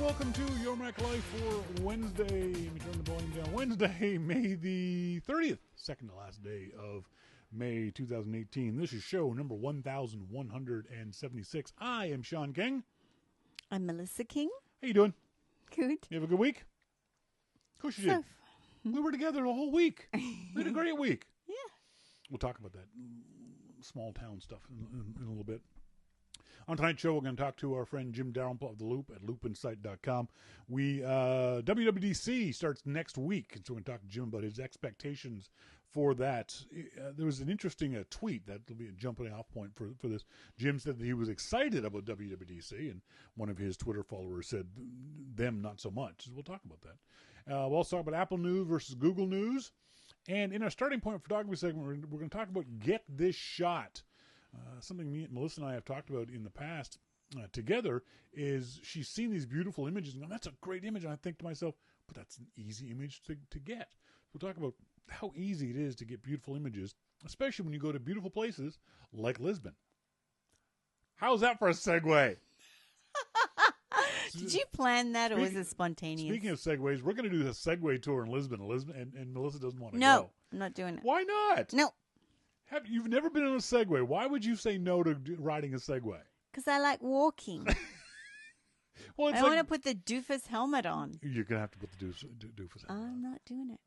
Welcome to Your Mac Life for Wednesday. Let me turn the volume down. Wednesday, May the 30th, second to last day of May 2018. This is show number 1176. I am Shawn King. I'm Melissa King. How you doing? Good. You have a good week? Of course you did. We were together the whole week. We had a great week. Yeah. We'll talk about that small town stuff in a little bit. On tonight's show, we're going to talk to our friend Jim Dalrymple of The Loop at loopinsight.com. WWDC starts next week, and so we're going to talk to Jim about his expectations for that. There was an interesting tweet that will be a jumping off point for this. Jim said that he was excited about WWDC, and one of his Twitter followers said them not so much. So we'll talk about that. We'll also talk about Apple News versus Google News. And in our starting point photography segment, we're going to talk about Get This Shot. Something Melissa and I have talked about in the past together is she's seen these beautiful images and gone, that's a great image. And I think to myself, but that's an easy image to get. We'll talk about how easy it is to get beautiful images, especially when you go to beautiful places like Lisbon. How's that for a segue? Did you plan that or was it spontaneous? Speaking of segues, we're going to do a segue tour in Lisbon, and Melissa doesn't want to go. No, I'm not doing it. Why not? No. You've never been on a Segway. Why would you say no to riding a Segway? Because I like walking. Well, I want to put the doofus helmet on. You're going to have to put the doofus helmet on. I'm not doing it.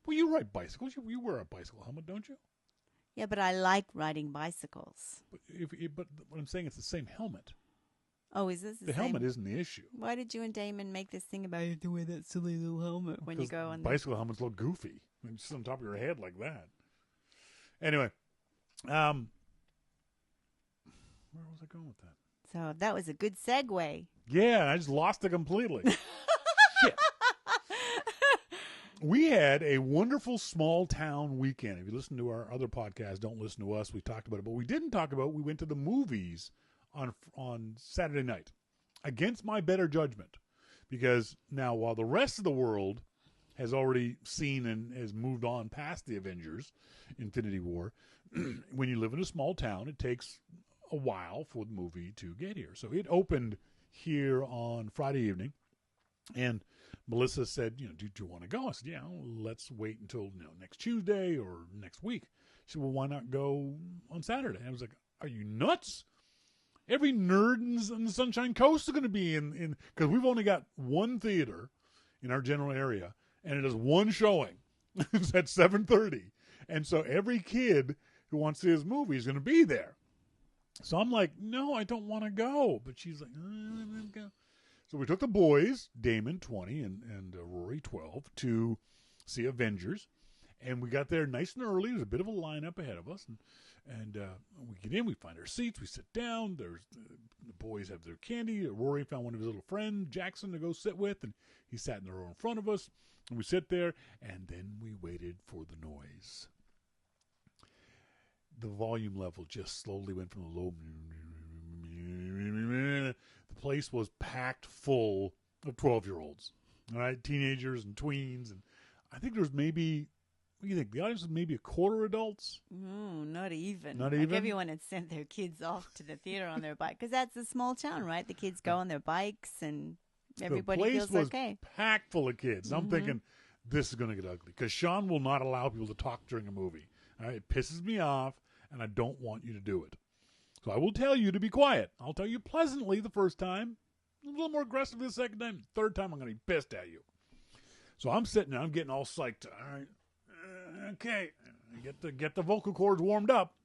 Well, you ride bicycles. You wear a bicycle helmet, don't you? Yeah, but I like riding bicycles. But what I'm saying, it's the same helmet. Oh, is this the same? helmet isn't the issue. Why did you and Damon make this thing about you have to wear that silly little helmet when you go on bicycle helmets look goofy. They're just on top of your head like that. Anyway. Where was I going with that? So that was a good segue. Yeah, I just lost it completely. Shit. We had a wonderful small town weekend. If you listen to our other podcast, don't listen to us. We talked about it, but we didn't talk about. We went to the movies on Saturday night, against my better judgment, because now while the rest of the world has already seen and has moved on past the Avengers, Infinity War. When you live in a small town, it takes a while for the movie to get here. So it opened here on Friday evening, and Melissa said, do you want to go? I said, yeah, let's wait until next Tuesday or next week. She said, well, why not go on Saturday? And I was like, are you nuts? Every nerd in the Sunshine Coast is going to be in because we've only got one theater in our general area, and it is one showing. It's at 7:30. And so every kid who wants to see his movie is going to be there. So I'm like, no, I don't want to go. But she's like, I'm going to go. So we took the boys, Damon, 20, and Rory, 12, to see Avengers. And we got there nice and early. There's a bit of a lineup ahead of us. And we get in, we find our seats, we sit down. There's the boys have their candy. Rory found one of his little friends, Jackson, to go sit with. And he sat in the row in front of us. And we sit there, and then we waited for the noise. The volume level just slowly went from the low. The place was packed full of 12-year-olds, all right, teenagers and tweens. And I think there was maybe, what do you think? The audience was maybe a quarter adults? Not even. Not like even? Everyone had sent their kids off to the theater on their bike. Because that's a small town, right? The kids go on their bikes and everybody feels okay. The place was packed full of kids. I'm thinking, this is going to get ugly. Because Shawn will not allow people to talk during a movie. All right? It pisses me off, and I don't want you to do it. So I will tell you to be quiet. I'll tell you pleasantly the first time. A little more aggressive the second time. Third time, I'm going to be pissed at you. So I'm sitting there. I'm getting all psyched. All right. Okay. Get the vocal cords warmed up.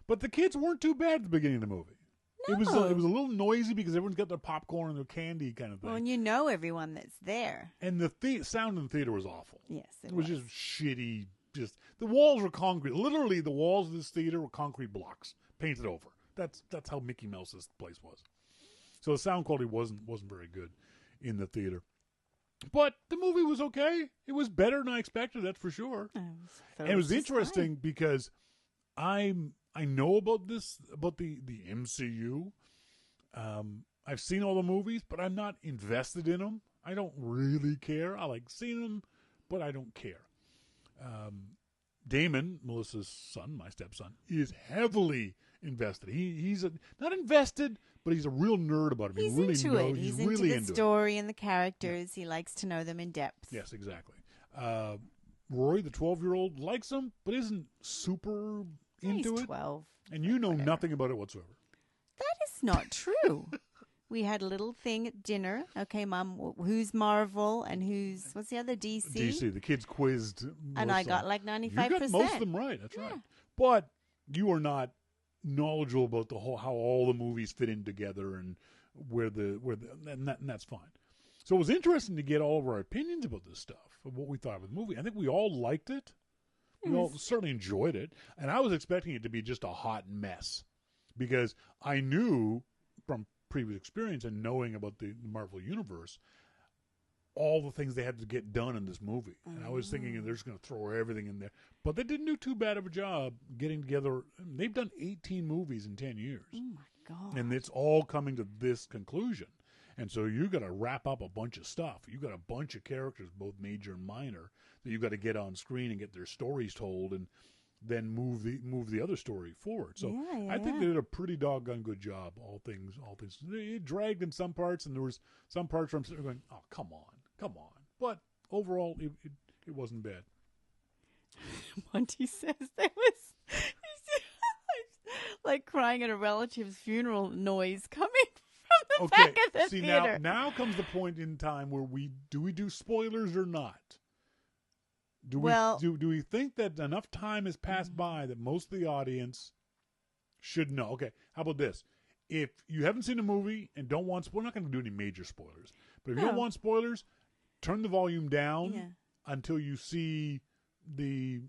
But the kids weren't too bad at the beginning of the movie. No. It was a little noisy because everyone's got their popcorn and their candy kind of thing. Well, and you know everyone that's there. And the sound in the theater was awful. Yes, it was just shitty. Just the walls were concrete. Literally, the walls of this theater were concrete blocks painted over. That's how Mickey Mouse's place was. So the sound quality wasn't very good in the theater. But the movie was okay. It was better than I expected, that's for sure. And it was interesting because I know about the MCU. I've seen all the movies, but I'm not invested in them. I don't really care. I like seeing them, but I don't care. Damon, Melissa's son, my stepson, is heavily invested. He's not invested, but he's a real nerd about it. He's he really into knows. it. He's really into the story and the characters. He likes to know them in depth. Yes, exactly. Rory, the 12-year-old, likes him, but isn't super into He's it. 12. And you know whatever. nothing about it whatsoever. That is not true. We had a little thing at dinner. Okay, Mum, who's Marvel and what's the other, DC? DC, the kids quizzed. And I got like 95%. You got most of them right. That's right. But you are not knowledgeable about how all the movies fit in together and and that's fine. So it was interesting to get all of our opinions about this stuff, of what we thought of the movie. I think we all liked it. We all certainly enjoyed it. And I was expecting it to be just a hot mess because I knew from previous experience and knowing about the Marvel Universe, all the things they had to get done in this movie. And I was thinking they're just going to throw everything in there. But they didn't do too bad of a job getting together. They've done 18 movies in 10 years. Oh, my God. And it's all coming to this conclusion. And so you got to wrap up a bunch of stuff. You got a bunch of characters, both major and minor, that you got to get on screen and get their stories told and then move the other story forward. So I think they did a pretty doggone good job, all things. It dragged in some parts, and there was some parts where I'm sitting there going, oh, come on. But overall, it wasn't bad. Monty says there was like crying at a relative's funeral noise coming from the back of the theater. Now comes the point in time where we do spoilers or not? Do we think that enough time has passed by that most of the audience should know? Okay, how about this? If you haven't seen the movie and don't want, we're not going to do any major spoilers. But if you don't want spoilers, turn the volume down until you see the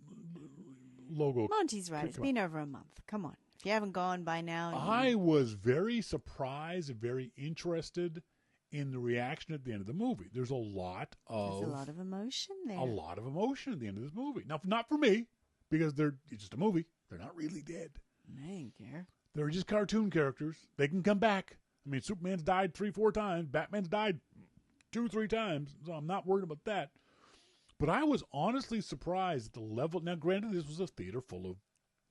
logo. Monty's right. It's been over a month. Come on. If you haven't gone by now. I was very surprised and very interested in the reaction at the end of the movie. There's a lot of emotion there. A lot of emotion at the end of this movie. Now, not for me, because it's just a movie. They're not really dead. I don't care. They're just cartoon characters. They can come back. I mean, Superman's died 3-4 times. Batman's died 2-3 times. So I'm not worried about that. But I was honestly surprised at the level. Now, granted, this was a theater full of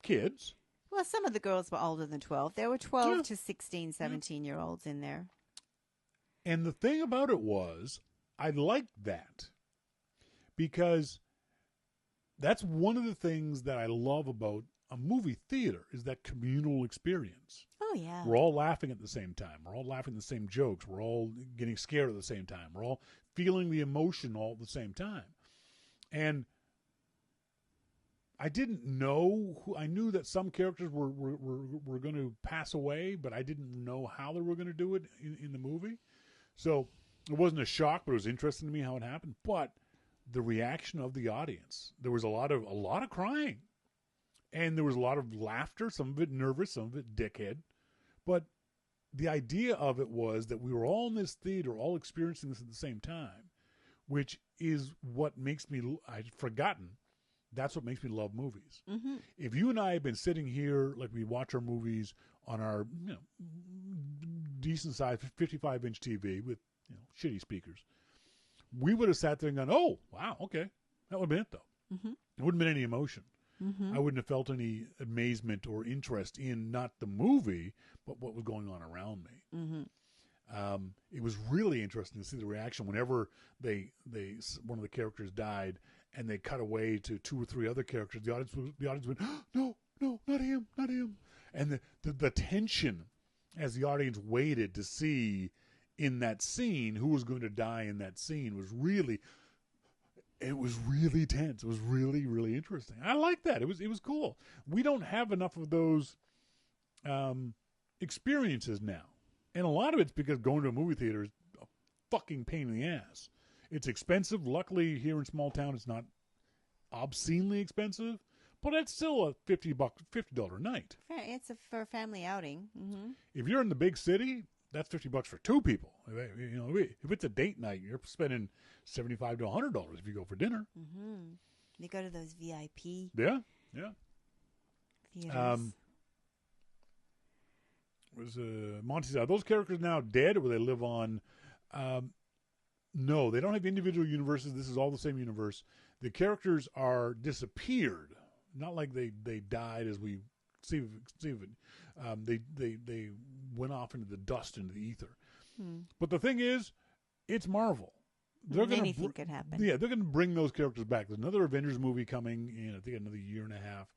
kids. Well, some of the girls were older than 12. There were 12 to 16, 17-year-olds in there. And the thing about it was, I liked that. Because that's one of the things that I love about a movie theater is that communal experience. Oh, yeah. We're all laughing at the same time. We're all laughing at the same jokes. We're all getting scared at the same time. We're all feeling the emotion all at the same time. And I didn't know I knew that some characters were going to pass away, but I didn't know how they were going to do it in the movie. So it wasn't a shock, but it was interesting to me how it happened. But the reaction of the audience, there was a lot of crying. And there was a lot of laughter, some of it nervous, some of it dickhead. But the idea of it was that we were all in this theater, all experiencing this at the same time, which is what makes me, I'd forgotten, that's what makes me love movies. Mm-hmm. If you and I had been sitting here, like we watch our movies on our decent size 55-inch TV with shitty speakers, we would have sat there and gone, oh, wow, okay. That would have been it, though. Mm-hmm. There wouldn't have been any emotion. Mm-hmm. I wouldn't have felt any amazement or interest in not the movie, but what was going on around me. Mm-hmm. It was really interesting to see the reaction whenever one of the characters died, and they cut away to 2 or 3 other characters. The audience went, oh, no, not him, and the tension as the audience waited to see in that scene who was going to die in that scene was really. It was really tense. It was really, really interesting. I like that. It was cool. We don't have enough of those experiences now. And a lot of it's because going to a movie theater is a fucking pain in the ass. It's expensive. Luckily, here in small town, it's not obscenely expensive. But it's still a $50 night. It's for a family outing. Mm-hmm. If you're in the big city, that's $50 for 2 people. If it's a date night, you're spending $75 to $100 if you go for dinner. Mm-hmm. You go to those VIP. Yeah. Theaters. Monty said, are those characters now dead, or will they live on? No, they don't have individual universes. This is all the same universe. The characters are disappeared. Not like they died as we They went off into the dust, into the ether. But the thing is, it's Marvel. Anything could happen. Yeah, they're going to bring those characters back. There's another Avengers movie coming in, I think, another year and a half.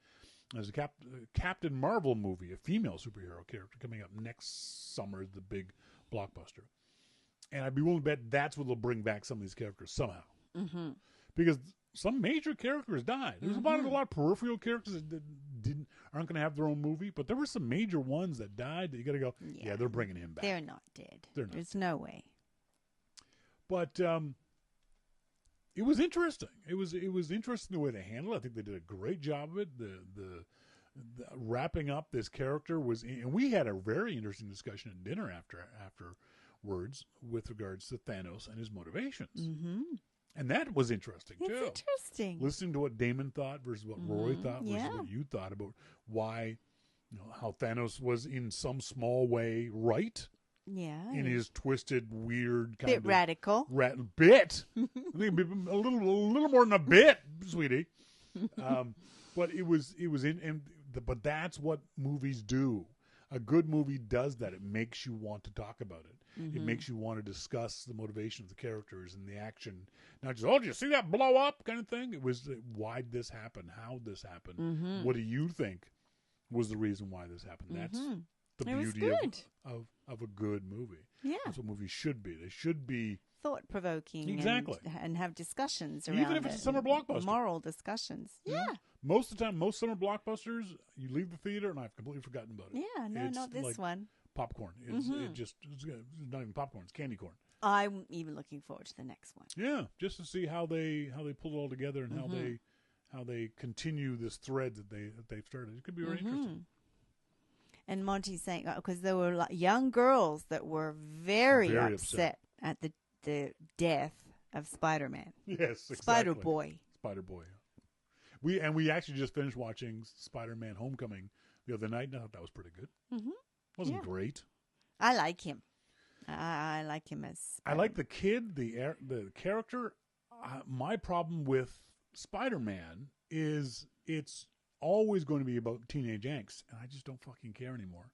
There's a Captain Marvel movie, a female superhero character coming up next summer, the big blockbuster. And I'd be willing to bet that's what they'll bring back some of these characters somehow. Mm-hmm. Because some major characters died. There's a lot of peripheral characters that aren't going to have their own movie, but there were some major ones that died that you got to go, yeah, they're bringing him back. They're not dead. There's no way. But it was interesting. It was interesting the way they handled it. I think they did a great job of it. The wrapping up this character was, and we had a very interesting discussion at dinner afterwards with regards to Thanos and his motivations. Mm-hmm. And that was interesting too. It's interesting listening to what Damon thought versus what Roy thought versus what you thought about why, how Thanos was in some small way right. Yeah, in his twisted, weird kind bit of radical. Bit. I think a little more than a bit, sweetie. But it was but that's what movies do. A good movie does that. It makes you want to talk about it. Mm-hmm. It makes you want to discuss the motivation of the characters and the action. Not just, did you see that blow up kind of thing? It was, why did this happen? How did this happen? Mm-hmm. What do you think was the reason why this happened? That's the beauty of a good movie. Yeah. That's what movies should be. They should be thought-provoking. Exactly. And have discussions around even if it's a summer blockbuster. Moral discussions. Yeah. Most of the time, most summer blockbusters, you leave the theater and I've completely forgotten about it. Yeah, no, not this one. Popcorn. It's not even popcorn. It's candy corn. I'm even looking forward to the next one. Yeah, just to see how they pull it all together and how they continue this thread that they've started. It could be very interesting. And Monty's saying, because there were young girls that were very upset at the death of Spider-Man. Yes, exactly. Spider-Boy. We actually just finished watching Spider-Man Homecoming the other night, and I thought that was pretty good. Mm-hmm. Wasn't great. I like him. I like him as Spider-Man. I like the kid, the character. My problem with Spider-Man is it's always going to be about teenage angst, and I just don't fucking care anymore.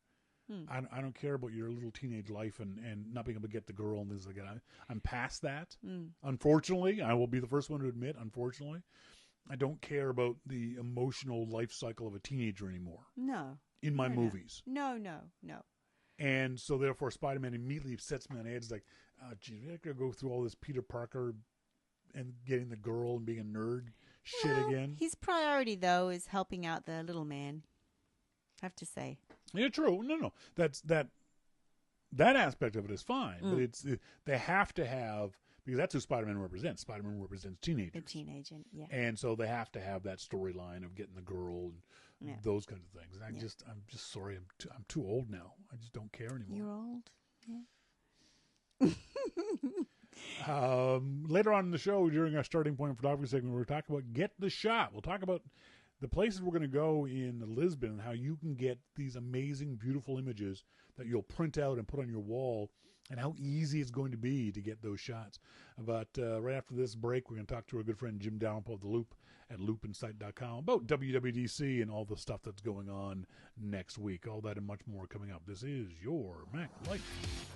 I don't care about your little teenage life and not being able to get the girl and things like that. I'm past that. Unfortunately, I will be the first one to admit, unfortunately, I don't care about the emotional life cycle of a teenager anymore. No. In my movies. No. And so therefore Spider-Man immediately sets me on edge. It's like, oh, geez, we're going to go through all this Peter Parker and getting the girl and being a nerd shit again. His priority, though, is helping out the little man. I have to say. Yeah, true. No. That aspect of it is fine. But they have to have, because that's who Spider-Man represents. Spider-Man represents teenagers. The teenager, yeah. And so they have to have that storyline of getting the girl and those kinds of things. And I'm just sorry. I'm too old now. I just don't care anymore. You're old? Yeah. Later on in the show, during our starting point photography segment, we're talking about Get the Shot. We'll talk about the places we're going to go in Lisbon and how you can get these amazing, beautiful images that you'll print out and put on your wall, and how easy it's going to be to get those shots. But right after this break, we're going to talk to our good friend Jim Dalrymple of The Loop at loopinsight.com about WWDC and all the stuff that's going on next week. All that and much more coming up. This is your Mac Life.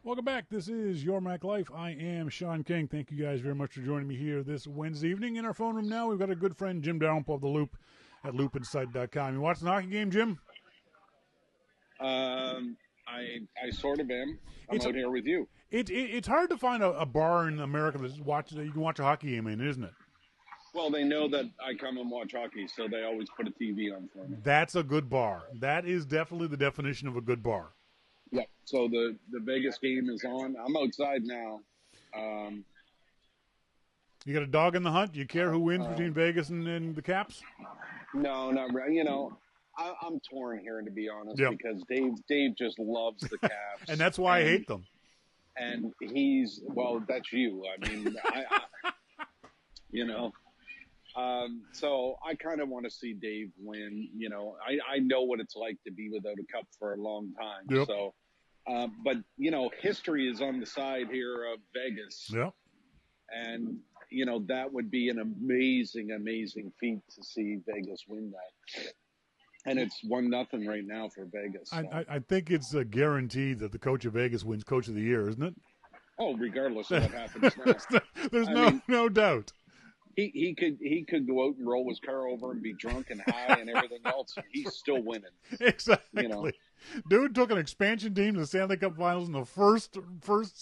Welcome back. This is Your Mac Life. I am Shawn King. Thank you guys very much for joining me here this Wednesday evening. In our phone room now, we've got a good friend, Jim Dalrymple of The Loop at loopinsight.com. You watching the hockey game, Jim? I sort of am. I'm out here with you. It's hard to find a bar in America that you can watch a hockey game in, isn't it? Well, they know that I come and watch hockey, so they always put a TV on for me. That's a good bar. That is definitely the definition of a good bar. Yeah. So the Vegas game is on. I'm outside now. You got a dog in the hunt? Do you care who wins between Vegas and the Caps? No, not really. You know, I'm torn here, to be honest, Yep. because Dave just loves the Caps. And that's why I hate them. And that's you. I mean, you know. So I kind of want to see Dave win. You know, I know what it's like to be without a cup for a long time. Yep. So, but you know, history is on the side here of Vegas. Yep. And you know, that would be an amazing, amazing feat to see Vegas win that. And it's 1-0 right now for Vegas. So. I think it's a guarantee that the coach of Vegas wins Coach of the Year, isn't it? Oh, regardless of what happens now. There's no doubt. He could go out and roll his car over and be drunk and high and everything else, and he's still winning. Exactly. You know? Dude took an expansion team to the Stanley Cup Finals in the first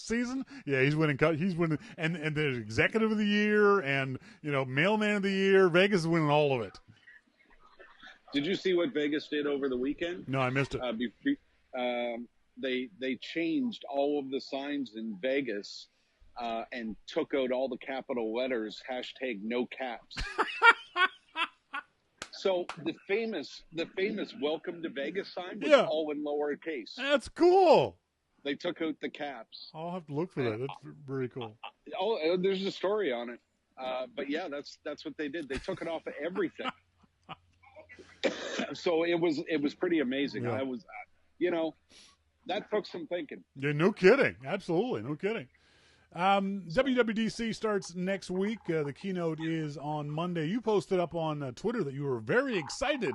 season. Yeah, he's winning. He's winning, and the Executive of the Year, and Mailman of the Year. Vegas is winning all of it. Did you see what Vegas did over the weekend? No, I missed it. They changed all of the signs in Vegas. And took out all the capital letters, #no caps. So the famous welcome to Vegas sign was all in lowercase. That's cool. They took out the caps. I'll have to look for that. That's very cool. There's a story on it. But yeah, that's what they did. They took it off of everything. So it was pretty amazing. Yeah. I was, that took some thinking. Yeah, no kidding. Absolutely, no kidding. WWDC starts next week. The keynote is on Monday. You posted up on Twitter that you were very excited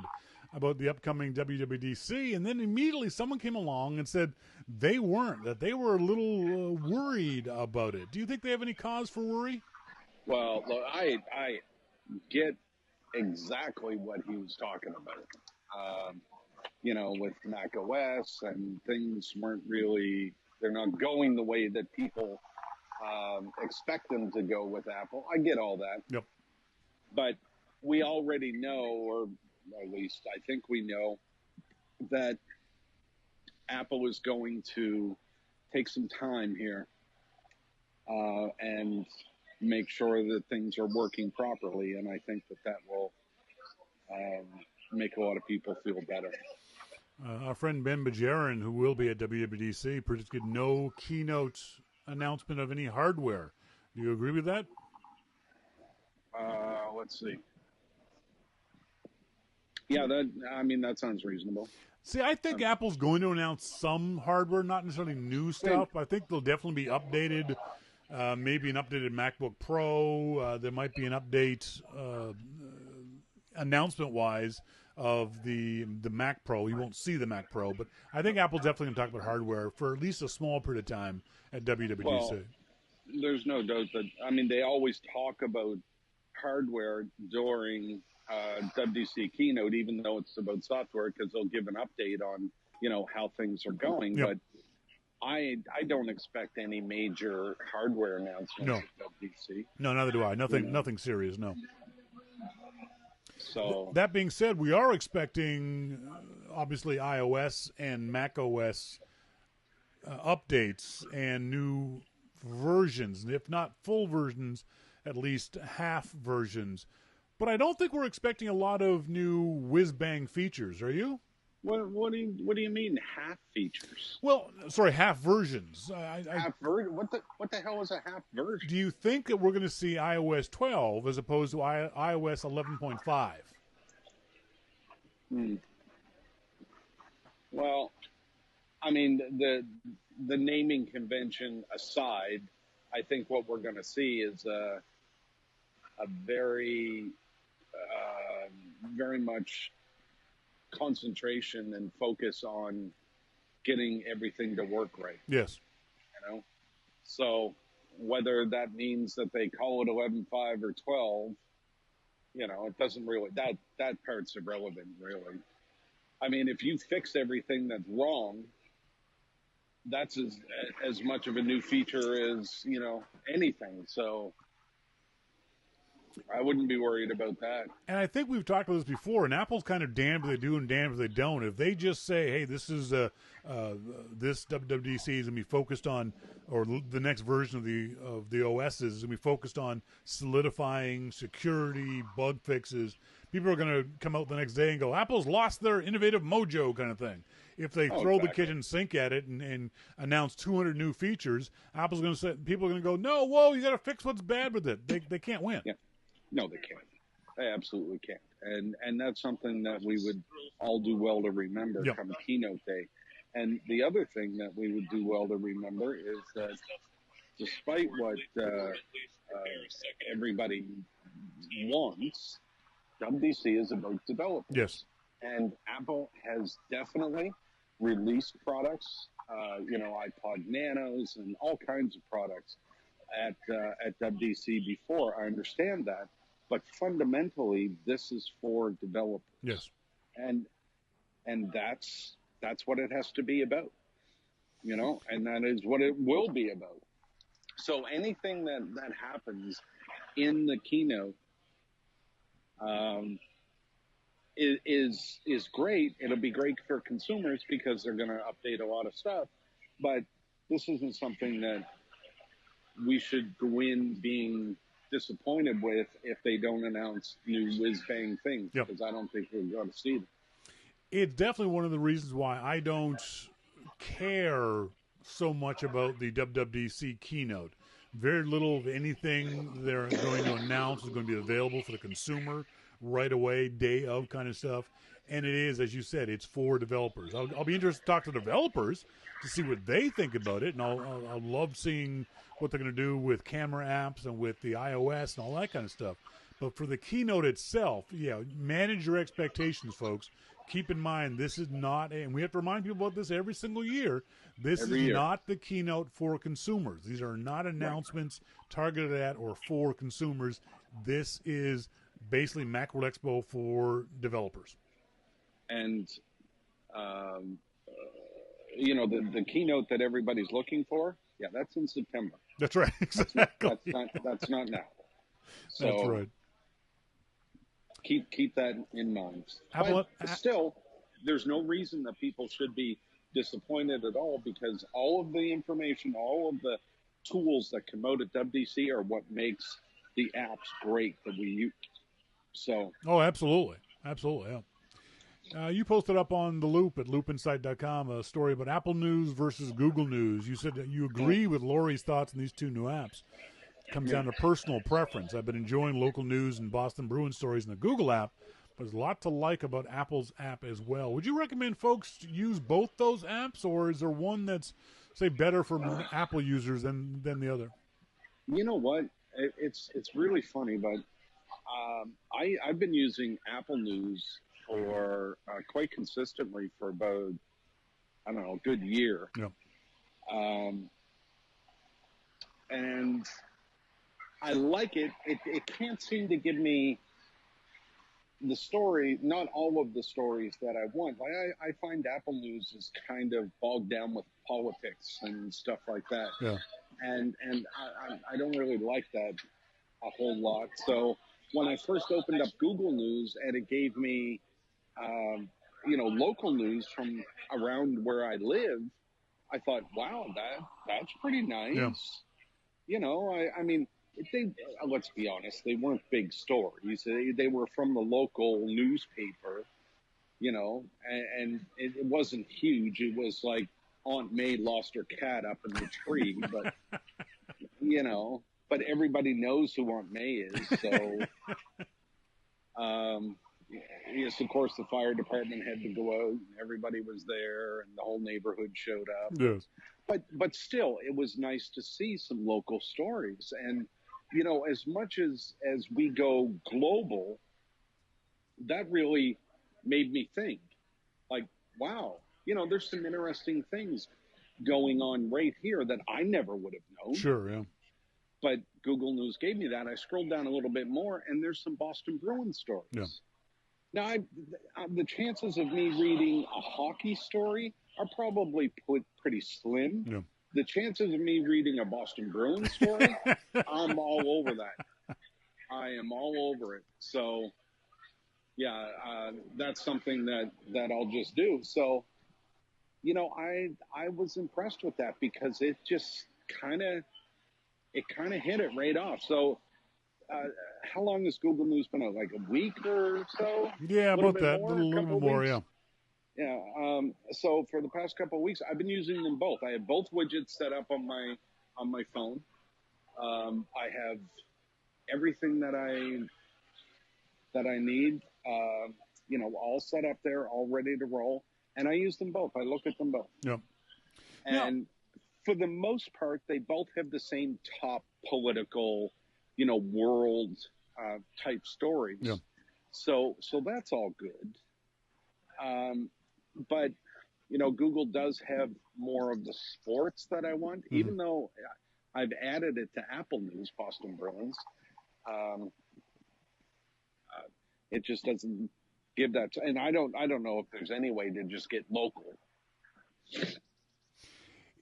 about the upcoming WWDC, and then immediately someone came along and said they weren't, that they were a little worried about it. Do you think they have any cause for worry? Well, look, I get exactly what he was talking about. With Mac OS and things they're not going the way that people expect them to go with Apple. I get all that. Yep. But we already know, or at least I think we know, that Apple is going to take some time here and make sure that things are working properly. And I think that will make a lot of people feel better. Our friend Ben Bajarin, who will be at WWDC, predicted no keynote announcement of any hardware. Do you agree with that? Let's see. Yeah, that sounds reasonable. See, I think Apple's going to announce some hardware, not necessarily new stuff. I think they'll definitely be updated. Maybe an updated MacBook Pro. There might be an update announcement-wise of the Mac Pro. You won't see the Mac Pro, but I think Apple's definitely going to talk about hardware for at least a small period of time at WWDC. Well, there's no doubt that, they always talk about hardware during WWDC keynote, even though it's about software, because they'll give an update on, how things are going. Yep. But I don't expect any major hardware announcements at WWDC. No, neither do I. Nothing serious, no. So that being said, we are expecting, obviously, iOS and Mac OS updates and new versions, if not full versions, at least half versions. But I don't think we're expecting a lot of new whiz-bang features. Are you? What do you mean half features? Well, sorry, half versions. Half version? What the hell is a half version? Do you think that we're going to see iOS 12 as opposed to iOS 11.5? Well, the naming convention aside, I think what we're going to see is a very much concentration and focus on getting everything to work right. Yes. know. So whether that means that they call it 11.5 or 12, you know, it doesn't really, that part's irrelevant, really. I mean, if you fix everything that's wrong, that's as much of a new feature as, you know, anything. So I wouldn't be worried about that. And I think we've talked about this before, and Apple's kind of damned if they do and damned if they don't. If they just say, hey, this is this WWDC is going to be focused on, or the next version of the OS is going to be focused on solidifying security, bug fixes, people are going to come out the next day and go, Apple's lost their innovative mojo kind of thing. If they throw the kitchen sink at it and announce 200 new features, Apple's going to say, people are going to go, no, whoa, you got to fix what's bad with it. They can't win. Yeah. No, they can't. They absolutely can't. And that's something that we would all do well to remember come keynote day. And the other thing that we would do well to remember is that despite what everybody wants, WWDC is about developers. Yes. And Apple has definitely released products, you know, iPod Nanos and all kinds of products at WWDC before. I understand that. But fundamentally, this is for developers. Yes. And that's what it has to be about, you know, and that is what it will be about. So anything that happens in the keynote is great. It'll be great for consumers because they're going to update a lot of stuff. But this isn't something that we should go in being disappointed with if they don't announce new whiz-bang things, because I don't think we're going to see them. It's definitely one of the reasons why I don't care so much about the WWDC keynote. Very little of anything they're going to announce is going to be available for the consumer right away, day of kind of stuff. And it is, as you said, it's for developers. I'll be interested to talk to developers to see what they think about it, and I'll love seeing what they're going to do with camera apps and with the iOS and all that kind of stuff. But for the keynote itself, manage your expectations, folks. Keep in mind, this is not, and we have to remind people about this every single year, this is not the keynote for consumers. These are not announcements targeted at or for consumers. This is basically Macworld Expo for developers. And, you know, the keynote that everybody's looking for, that's in September. That's right. Exactly. That's not now. So that's right. Keep that in mind. Apple, but still, there's no reason that people should be disappointed at all, because all of the information, all of the tools that come out at WWDC are what makes the apps great that we use. So. Oh, absolutely. Absolutely, yeah. You posted up on The Loop at loopinsight.com a story about Apple News versus Google News. You said that you agree with Lori's thoughts on these two new apps. It comes down to personal preference. I've been enjoying local news and Boston Bruins stories in the Google app, but there's a lot to like about Apple's app as well. Would you recommend folks use both those apps, or is there one that's, say, better for Apple users than the other? You know what? It's really funny, but I've been using Apple News for quite consistently for about, I don't know, a good year. Yeah. And I like it. It can't seem to give me the story, not all of the stories that I want. Like I find Apple News is kind of bogged down with politics and stuff like that. Yeah. And I don't really like that a whole lot. So when I first opened up Google News and it gave me, you know, local news from around where I live, I thought, wow, that's pretty nice. Yeah. You know, I mean, let's be honest, they weren't big stories. They were from the local newspaper, you know, and it wasn't huge. It was like Aunt May lost her cat up in the tree, but, you know, but everybody knows who Aunt May is. So, yes, of course, the fire department had to go out, and everybody was there, and the whole neighborhood showed up. Yes. But still, it was nice to see some local stories. And, you know, as much as we go global, that really made me think, like, wow, you know, there's some interesting things. going on right here that I never would have known. Sure, yeah. But Google News gave me that. I scrolled down a little bit more, and there's some Boston Bruins stories. Yeah. Now, the chances of me reading a hockey story are probably pretty slim. Yeah. The chances of me reading a Boston Bruins story, I'm all over that. I am all over it. So, yeah, that's something that I'll just do. So, I was impressed with that because it just kind of hit it right off. So, how long has Google News been out? Like a week or so? Yeah, about that. A little bit more, yeah. Yeah. So for the past couple of weeks, I've been using them both. I have both widgets set up on my phone. I have everything that I need, all set up there, all ready to roll. And I use them both. I look at them both. Yep. And for the most part, they both have the same top political, world type stories. Yeah. So that's all good. But, Google does have more of the sports that I want, even though I've added it to Apple News, Boston Bruins. It just doesn't give that. And I don't know if there's any way to just get local.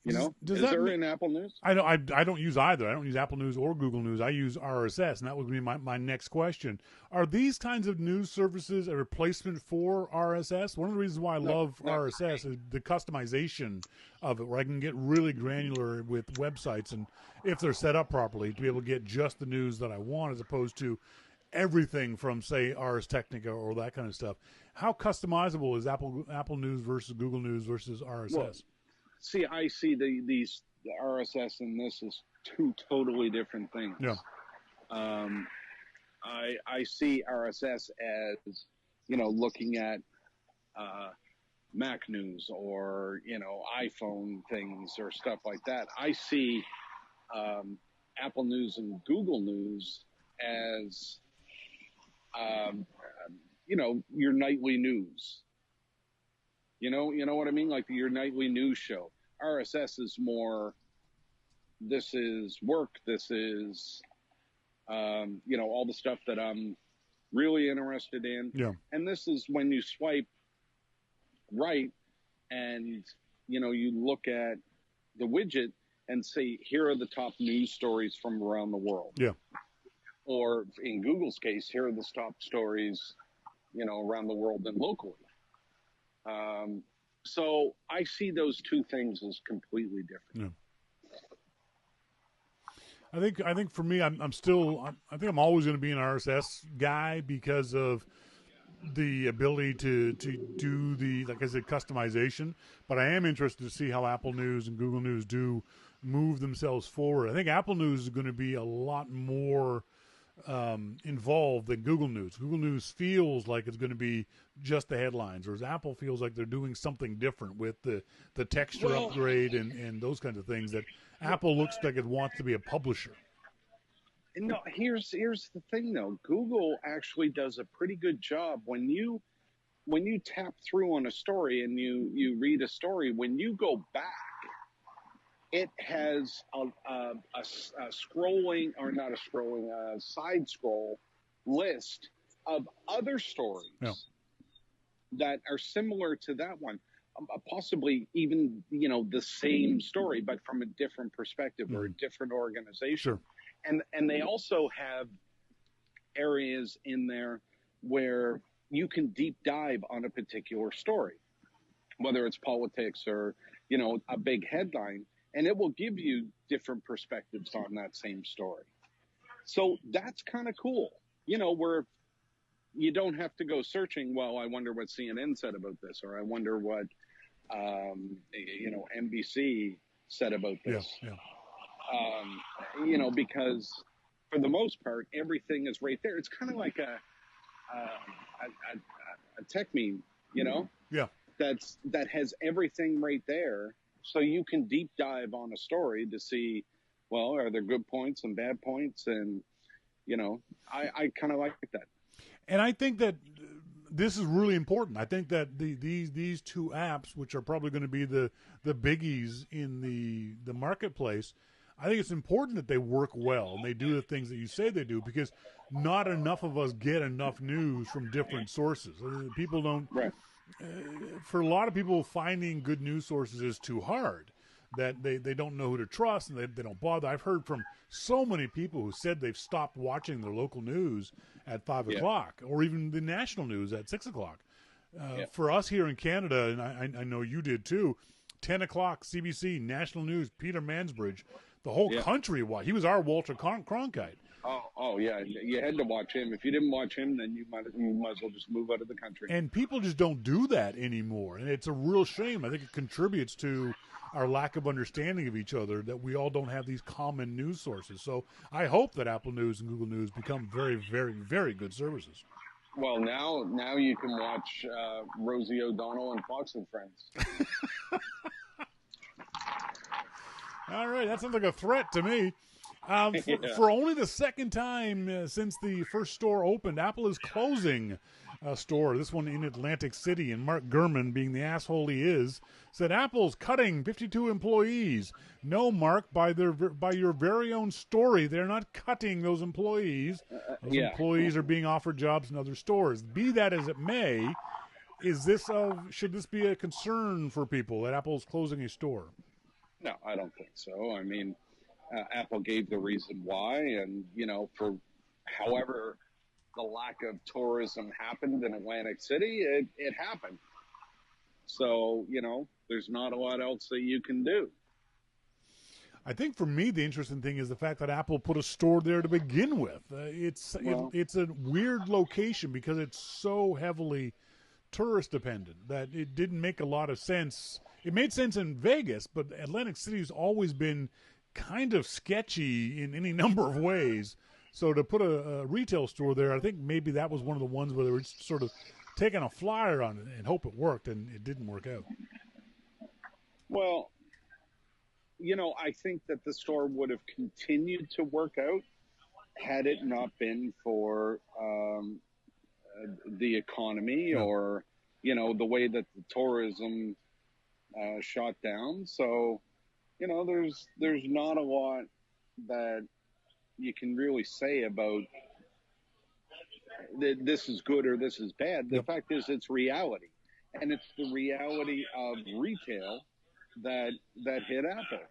Is there in Apple News? I don't use either. I don't use Apple News or Google News. I use RSS, and that would be my next question. Are these kinds of news services a replacement for RSS? One of the reasons why I love RSS is the customization of it, where I can get really granular with websites, and if they're set up properly, to be able to get just the news that I want, as opposed to everything from, say, Ars Technica or that kind of stuff. How customizable is Apple News versus Google News versus RSS? Well, see, I see the RSS and this is two totally different things. Yeah. I see RSS as, looking at Mac news or, iPhone things or stuff like that. I see Apple News and Google News as, your nightly news. You know what I mean? Like your nightly news show. RSS is more, this is work. This is, all the stuff that I'm really interested in. Yeah. And this is when you swipe right and, you look at the widget and say, here are the top news stories from around the world. Yeah. Or in Google's case, here are the top stories, around the world and locally. So I see those two things as completely different. Yeah. I think for me, I think I'm always going to be an RSS guy because of the ability to do the, like I said, customization. But I am interested to see how Apple News and Google News do move themselves forward. I think Apple News is going to be a lot more involved than Google News. Google News feels like it's going to be just the headlines, whereas Apple feels like they're doing something different with the texture upgrade and those kinds of things that Apple looks like it wants to be a publisher. No, here's the thing though. Google actually does a pretty good job when you tap through on a story and you read a story. When you go back, it has a scrolling, or not a scrolling, a side scroll list of other stories that are similar to that one. Possibly even, the same story, but from a different perspective or a different organization. Sure. And they also have areas in there where you can deep dive on a particular story, whether it's politics or, a big headline, and it will give you different perspectives on that same story. So that's kind of cool, where you don't have to go searching, well, I wonder what CNN said about this, or I wonder what, NBC said about this. Yeah. Because for the most part, everything is right there. It's kind of like a tech meme, Yeah. that has everything right there. So you can deep dive on a story to see, well, are there good points and bad points? And, I kind of like that. And I think that this is really important. I think that these two apps, which are probably going to be the biggies in the marketplace, I think it's important that they work well and they do the things that you say they do, because not enough of us get enough news from different sources. People don't. Right. For a lot of people, finding good news sources is too hard. That they don't know who to trust and they don't bother. I've heard from so many people who said they've stopped watching their local news at 5 o'clock, or even the national news at 6 o'clock. For us here in Canada, and I know you did too, 10 o'clock CBC, national news, Peter Mansbridge, the whole country watched. He was our Walter Cronkite. Oh yeah, you had to watch him. If you didn't watch him, then you might as well just move out of the country. And people just don't do that anymore, and it's a real shame. I think it contributes to our lack of understanding of each other, that we all don't have these common news sources. So I hope that Apple News and Google News become very, very, very good services. Well, now you can watch Rosie O'Donnell and Fox and Friends. All right, that sounds like a threat to me. For only the second time since the first store opened, Apple is closing a store, this one in Atlantic City, and Mark Gurman, being the asshole he is, said Apple's cutting 52 employees. No, Mark, by your very own story, they're not cutting those employees. Those employees are being offered jobs in other stores. Be that as it may, should this be a concern for people that Apple's closing a store? No, I don't think so. I mean, Apple gave the reason why, and, for however the lack of tourism happened in Atlantic City, it happened. So, there's not a lot else that you can do. I think for me, the interesting thing is the fact that Apple put a store there to begin with. It's a weird location because it's so heavily tourist dependent that it didn't make a lot of sense. It made sense in Vegas, but Atlantic City's always been kind of sketchy in any number of ways. So to put a retail store there, I think maybe that was one of the ones where they were just sort of taking a flyer on it and hope it worked, and it didn't work out. Well, I think that the store would have continued to work out had it not been for the economy or, the way that the tourism shot down. So, there's not a lot that you can really say about this is good or this is bad. The fact is, it's reality, and it's the reality of retail that hit Apple.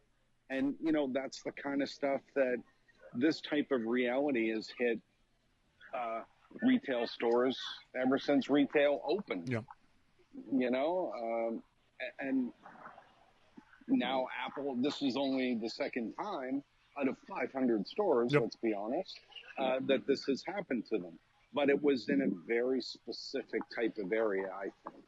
And, that's the kind of stuff that this type of reality has hit retail stores ever since retail opened. Yeah. And now Apple, this is only the second time out of 500 stores, let's be honest, that this has happened to them. But it was in a very specific type of area, I think.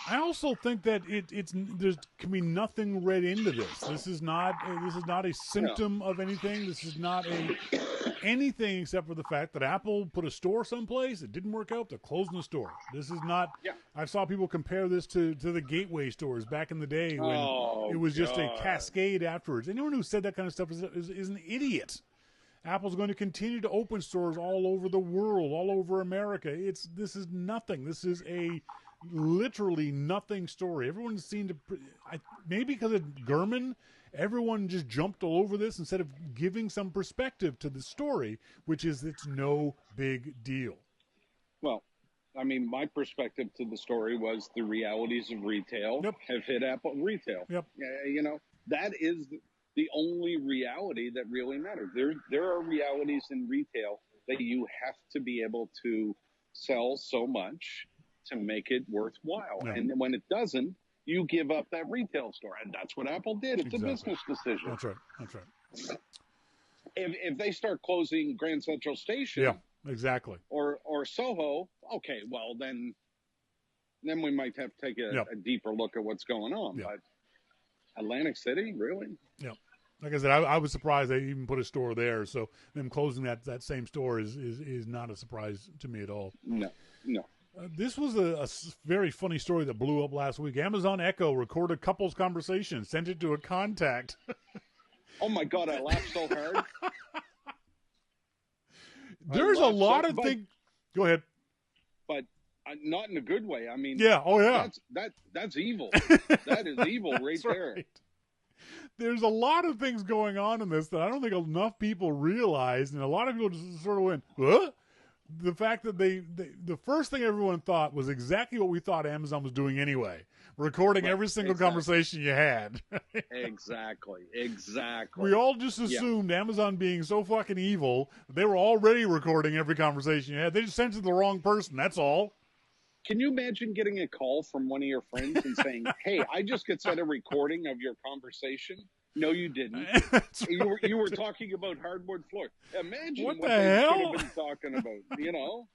I also think that there can be nothing read into this. This is not a symptom of anything. This is not anything except for the fact that Apple put a store someplace. It didn't work out. They're closing the store. This is not. Yeah. I saw people compare this to the gateway stores back in the day when it was just a cascade afterwards. Anyone who said that kind of stuff is an idiot. Apple's going to continue to open stores all over the world, all over America. This is nothing. This is a literally nothing story. Everyone seemed to, maybe because of Gurman, everyone just jumped all over this instead of giving some perspective to the story, which is it's no big deal. Well, I mean, my perspective to the story was the realities of retail have hit Apple retail. Yep. That is the only reality that really matters. There are realities in retail that you have to be able to sell so much to make it worthwhile. Yeah. And when it doesn't, you give up that retail store. And that's what Apple did. It's a business decision. That's right. If they start closing Grand Central Station, exactly, or Soho, okay, well then we might have to take a deeper look at what's going on. But Atlantic City, really? Yeah. Like I said, I was surprised they even put a store there. So them closing that same store is not a surprise to me at all. No. This was a very funny story that blew up last week. Amazon Echo recorded couples conversation, sent it to a contact. Oh my God, I laughed so hard. There's a lot of things. Go ahead. but not in a good way. I mean, Yeah. Oh, yeah. That's evil. That is evil right That's there. right. There's a lot of things going on in this that I don't think enough people realize, and a lot of people just sort of went, "What?" The fact that the first thing everyone thought was exactly what we thought Amazon was doing anyway, recording every single conversation you had. Exactly. We all just assumed Amazon being so fucking evil, they were already recording every conversation you had. They just sent it to the wrong person, that's all. Can you imagine getting a call from one of your friends and saying, "Hey, I just got sent a recording of your conversation"? No, you didn't. You were talking about hardwood floor. Imagine what they could have been talking about. You know,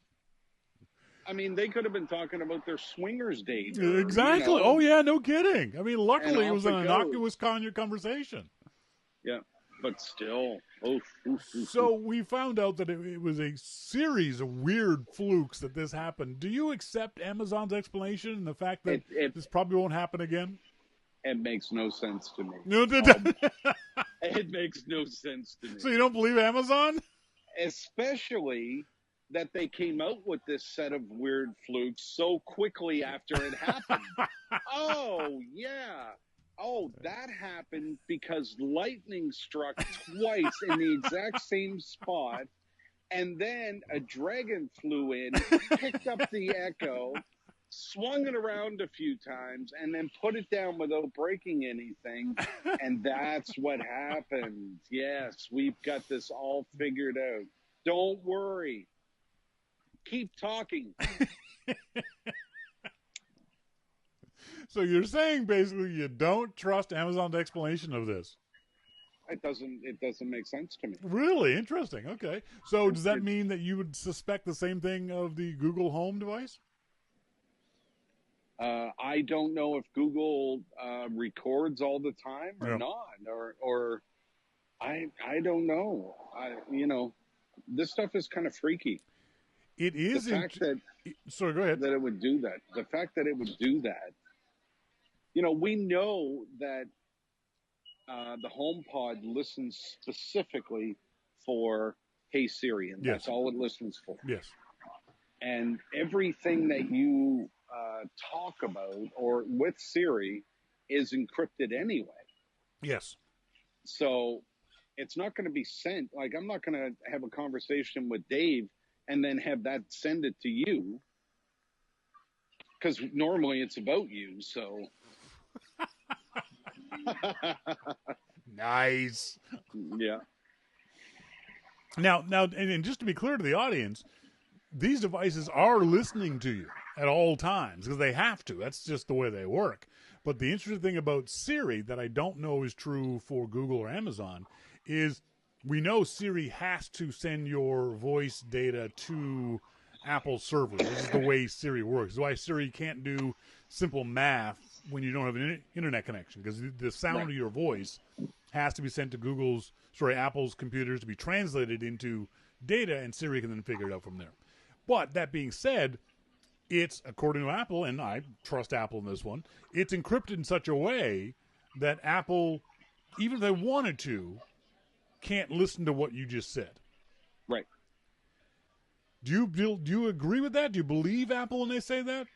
I mean, they could have been talking about their swingers date. Exactly. You know, oh yeah, no kidding. I mean, luckily it was an innocuous conversation. Yeah, but still. So we found out that it was a series of weird flukes that this happened. Do you accept Amazon's explanation and the fact that this probably won't happen again? It makes no sense to me. No, it makes no sense to me. So you don't believe Amazon? Especially that they came out with this set of weird flukes so quickly after it happened. Oh, yeah. Oh, that happened because lightning struck twice in the exact same spot, and then a dragon flew in, picked up the echo, swung it around a few times, and then put it down without breaking anything, and that's what happened. Yes, we've got this all figured out. Don't worry. Keep talking. So you're saying basically you don't trust Amazon's explanation of this? It doesn't make sense to me. Really? Interesting. Okay. So does that mean that you would suspect the same thing of the Google Home device? I don't know if Google records all the time or not, or I don't know. This stuff is kind of freaky. It is. The fact that sorry, go ahead. That it would do that. The fact that it would do that. We know that the HomePod listens specifically for Hey Siri, and that's all it listens for. Yes. And everything that you talk about or with Siri is encrypted anyway. Yes. So it's not going to be sent. Like, I'm not going to have a conversation with Dave and then have that send it to you, because normally it's about you. So nice. Yeah. Now, and just to be clear to the audience, these devices are listening to you at all times because they have to. That's just the way they work. But the interesting thing about Siri that I don't know is true for Google or Amazon is we know Siri has to send your voice data to Apple's server. This is the way Siri works. This is why Siri can't do simple math when you don't have an internet connection, because the sound of your voice has to be sent to Apple's computers to be translated into data, and Siri can then figure it out from there. But that being said, it's, according to Apple, and I trust Apple in this one, it's encrypted in such a way that Apple, even if they wanted to, can't listen to what you just said. Right. Do you agree with that? Do you believe Apple when they say that?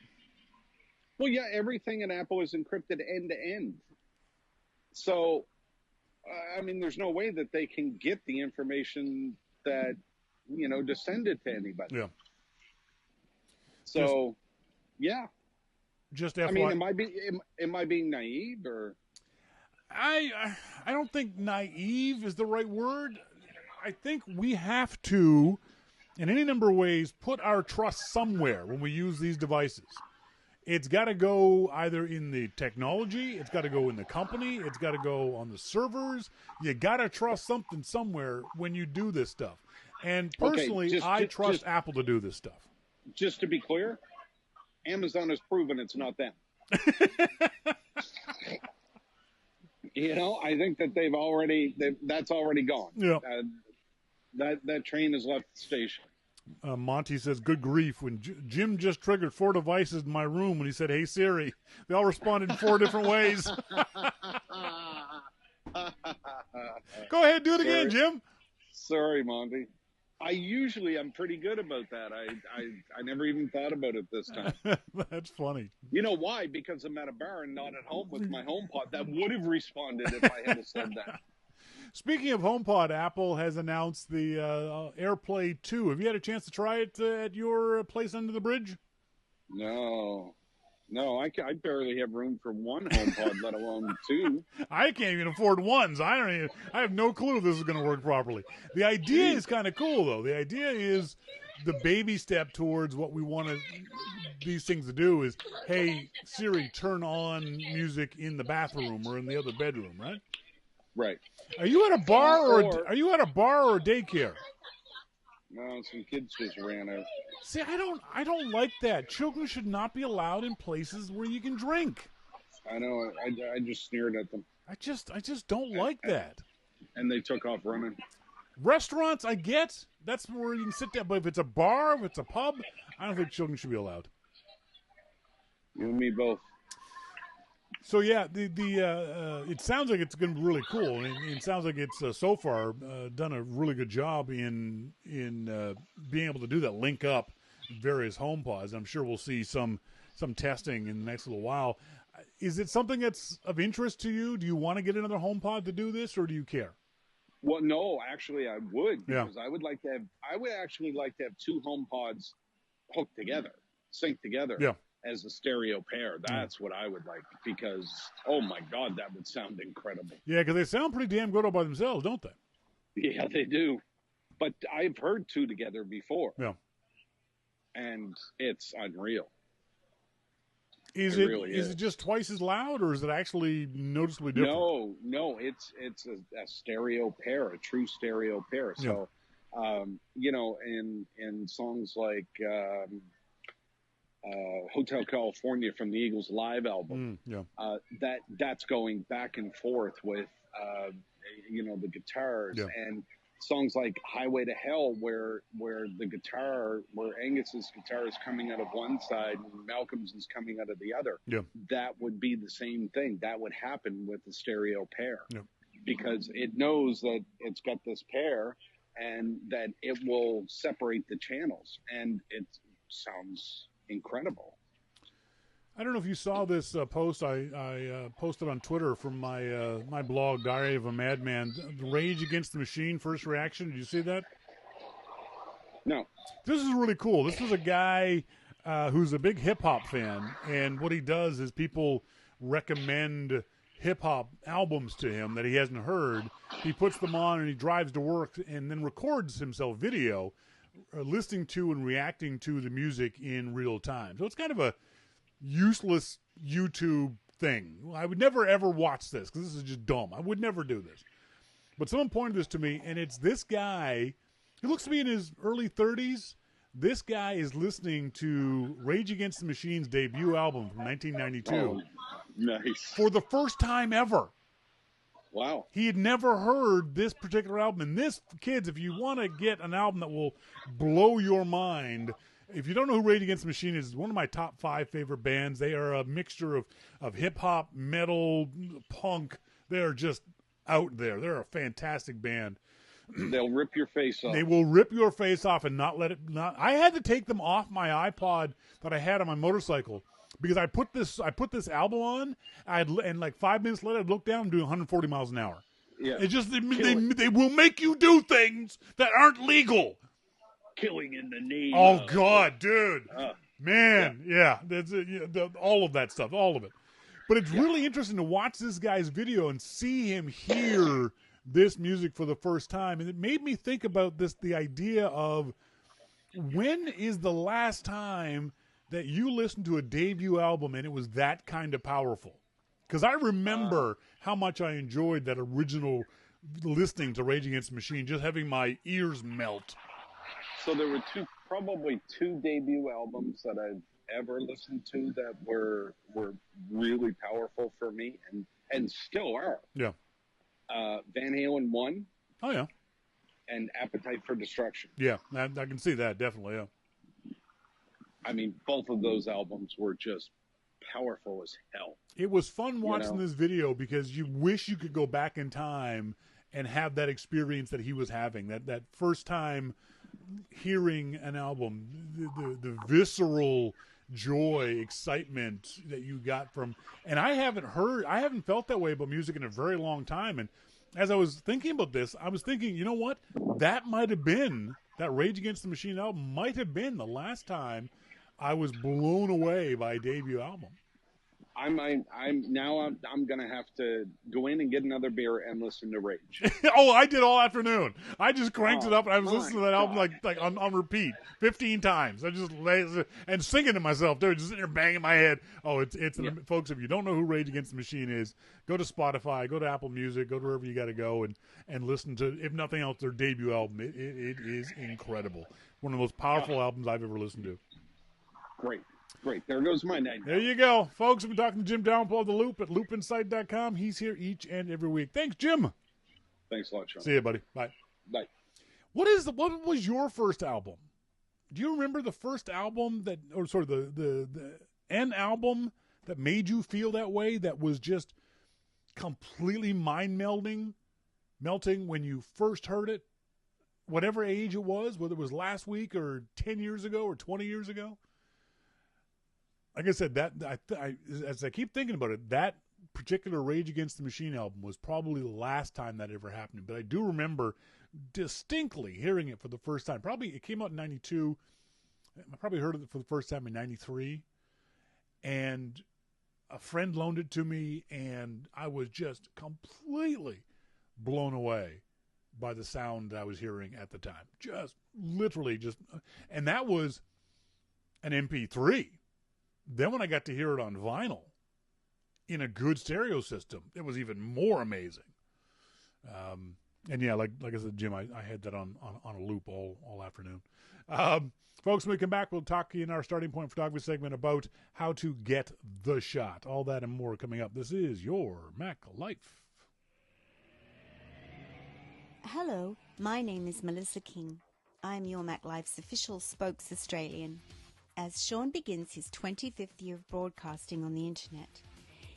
Well, yeah, everything in Apple is encrypted end to end. So, I mean, there's no way that they can get the information that, to send it to anybody. Yeah. So, Just FYI. I mean, am I being naive, or? I don't think naive is the right word. I think we have to, in any number of ways, put our trust somewhere when we use these devices. It's got to go either in the technology, it's got to go in the company, it's got to go on the servers. You got to trust something somewhere when you do this stuff. And personally, I trust Apple to do this stuff. Just to be clear, Amazon has proven it's not them. I think that that's already gone. Yeah. That train has left the station. Monty says, good grief, when Jim just triggered 4 devices in my room when he said, hey, Siri. They all responded in 4 different ways. Go ahead, do it again, Jim. Sorry, Monty. I'm pretty good about that. I never even thought about it this time. That's funny. You know why? Because I'm at a bar and not at home with my HomePod. That would have responded if I had said that. Speaking of HomePod, Apple has announced the AirPlay 2. Have you had a chance to try it at your place under the bridge? No, I barely have room for one HomePod, let alone two. I can't even afford ones. I have no clue if this is going to work properly. The idea is kind of cool, though. The idea is the baby step towards what we want these things to do is, hey, Siri, turn on music in the bathroom or in the other bedroom, right? Right. Are you at a bar or daycare? No, some kids just ran out. See, I don't like that. Children should not be allowed in places where you can drink. I know. I just sneered at them. I just don't like that. And they took off running. Restaurants, I get. That's where you can sit down. But if it's a bar, if it's a pub, I don't think children should be allowed. You and me both. So yeah, it sounds like it's going to be really cool, and it sounds like it's so far done a really good job in being able to do that, link up various HomePods. I'm sure we'll see some testing in the next little while. Is it something that's of interest to you? Do you want to get another HomePod to do this, or do you care? Well, no, actually, I would, because Yeah. I would actually like to have two HomePods hooked together, synced together. Yeah. As a stereo pair. That's what I would like, because, oh my God, that would sound incredible. Yeah, because they sound pretty damn good all by themselves, don't they? Yeah, they do. But I've heard two together before. Yeah. And it's unreal. Is it just twice as loud, or is it actually noticeably different? No, it's a stereo pair, a true stereo pair. So, in songs like Hotel California from the Eagles live album, that's going back and forth with the guitars, and songs like Highway to Hell, where Angus's guitar is coming out of one side and Malcolm's is coming out of the other. That would be the same thing. That would happen with the stereo pair, because it knows that it's got this pair and that it will separate the channels, and it sounds incredible. I don't know if you saw this post I posted on Twitter from my blog, Diary of a Madman. Rage Against the Machine, first reaction. Did you see that? No. This is really cool. This is a guy who's a big hip-hop fan, and what he does is people recommend hip-hop albums to him that he hasn't heard. He puts them on and he drives to work and then records himself video listening to and reacting to the music in real time. So it's kind of a useless YouTube thing. I would never ever watch this because this is just dumb. I would never do this. But someone pointed this to me, and it's this guy. He looks to be in his early 30s. This guy is listening to Rage Against the Machine's debut album from 1992. Oh, nice. For the first time ever. Wow. He had never heard this particular album. And this, kids, if you want to get an album that will blow your mind, if you don't know who Rage Against the Machine is, it's one of my top 5 favorite bands. They are a mixture of hip-hop, metal, punk. They're just out there. They're a fantastic band. They'll rip your face off. They will rip your face off and not let it. I had to take them off my iPod that I had on my motorcycle because I put this album on. And like 5 minutes later, I'd look down and do 140 miles an hour. Yeah, it's just they will make you do things that aren't legal. Killing in the name. Oh God, dude, man, yeah, that's all of that stuff, all of it. But it's really interesting to watch this guy's video and see him hear this music for the first time, and it made me think about the idea of when is the last time that you listened to a debut album and it was that kind of powerful? Because I remember how much I enjoyed that original listening to Rage Against the Machine, just having my ears melt. So there were probably two debut albums that I've ever listened to that were really powerful for me, and still are. Yeah. Van Halen 1. Oh, yeah. And Appetite for Destruction. Yeah, I can see that, definitely, yeah. I mean, both of those albums were just powerful as hell. It was fun watching this video because you wish you could go back in time and have that experience that he was having, that first time hearing an album, the visceral joy, excitement that you got from, and I haven't felt that way about music in a very long time. And as I was thinking about this, I was thinking, you know what? That Rage Against the Machine album might have been the last time I was blown away by a debut album. I'm gonna have to go in and get another beer and listen to Rage. Oh, I did all afternoon. I just cranked it up and I was listening to that album like on repeat 15 times. I just and singing to myself, dude, just sitting there banging my head. Oh, it's folks. If you don't know who Rage Against the Machine is, go to Spotify, go to Apple Music, go to wherever you got to go and listen to, if nothing else, their debut album. It is incredible. One of the most powerful albums I've ever listened to. Great. There goes my name. There you go. Folks, we've been talking to Jim Dalrymple of The Loop at loopinsight.com. He's here each and every week. Thanks, Jim. Thanks a lot, Shawn. See you, buddy. Bye. Bye. What was your first album? Do you remember the first album an album that made you feel that way, that was just completely melting when you first heard it? Whatever age it was, whether it was last week or 10 years ago or 20 years ago? Like I said, as I keep thinking about it, that particular Rage Against the Machine album was probably the last time that ever happened. But I do remember distinctly hearing it for the first time. Probably it came out in 92. I probably heard it for the first time in 93. And a friend loaned it to me, and I was just completely blown away by the sound that I was hearing at the time. Just literally and that was an MP3. Then when I got to hear it on vinyl in a good stereo system, it was even more amazing. And yeah, like I said, Jim, I had that on a loop all afternoon. Folks, when we come back, we'll talk in our starting point photography segment about how to get the shot. All that and more coming up. This is Your Mac Life. Hello, my name is Melissa King. I'm Your Mac Life's official spokes Australian. As Shawn begins his 25th year of broadcasting on the internet,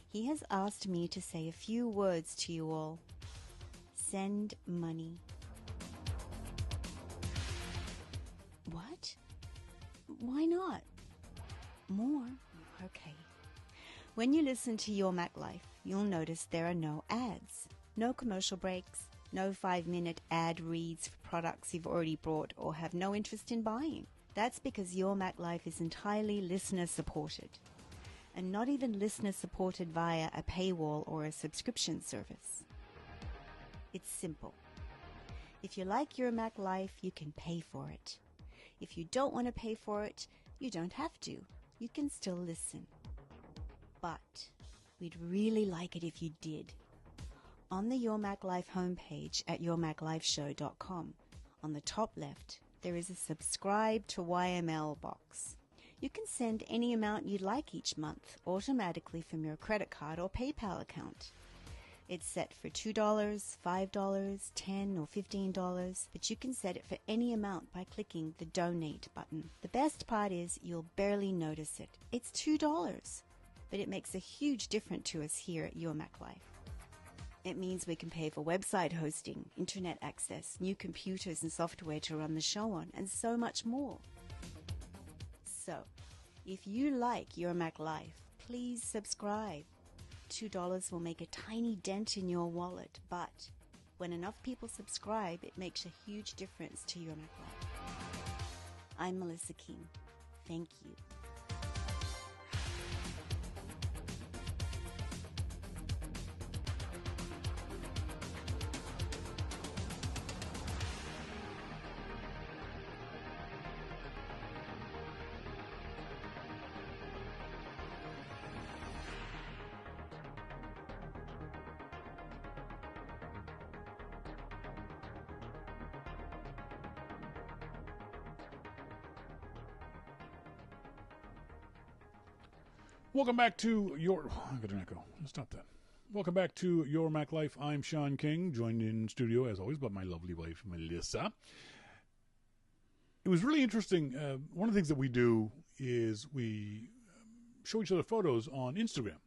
he has asked me to say a few words to you all. Send money. What? Why not? More? Okay. When you listen to Your Mac Life, you'll notice there are no ads, no commercial breaks, no 5-minute ad reads for products you've already bought or have no interest in buying. That's because Your Mac Life is entirely listener-supported, and not even listener-supported via a paywall or a subscription service. It's simple. If you like Your Mac Life, you can pay for it. If you don't want to pay for it, you don't have to. You can still listen. But we'd really like it if you did. On the Your Mac Life homepage at yourmaclifeshow.com, on the top left, there is a subscribe to YML box. You can send any amount you'd like each month automatically from your credit card or PayPal account. It's set for $2, $5, $10 or $15, but you can set it for any amount by clicking the donate button. The best part is you'll barely notice it. It's $2, but it makes a huge difference to us here at Your Mac Life. It means we can pay for website hosting, internet access, new computers and software to run the show on, and so much more. So, if you like Your Mac Life, please subscribe. $2 will make a tiny dent in your wallet, but when enough people subscribe, it makes a huge difference to Your Mac Life. I'm Melissa King. Thank you. Welcome back to your... I'm going to echo. Stop that. Welcome back to Your Mac Life. I'm Shawn King, joined in studio, as always, by my lovely wife, Melissa. It was really interesting. One of the things that we do is we show each other photos on Instagram,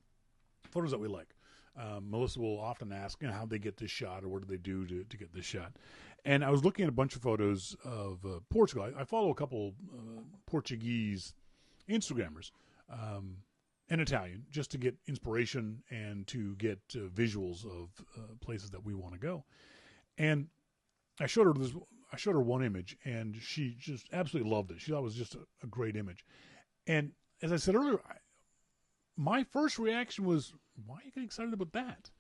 photos that we like. Melissa will often ask, how they get this shot or what do they do to get this shot. And I was looking at a bunch of photos of Portugal. I follow a couple Portuguese Instagrammers and Italian just to get inspiration and to get visuals of places that we want to go. And I showed her one image, and she just absolutely loved it. She thought it was just a great image. And as I said earlier, my first reaction was, why are you getting excited about that?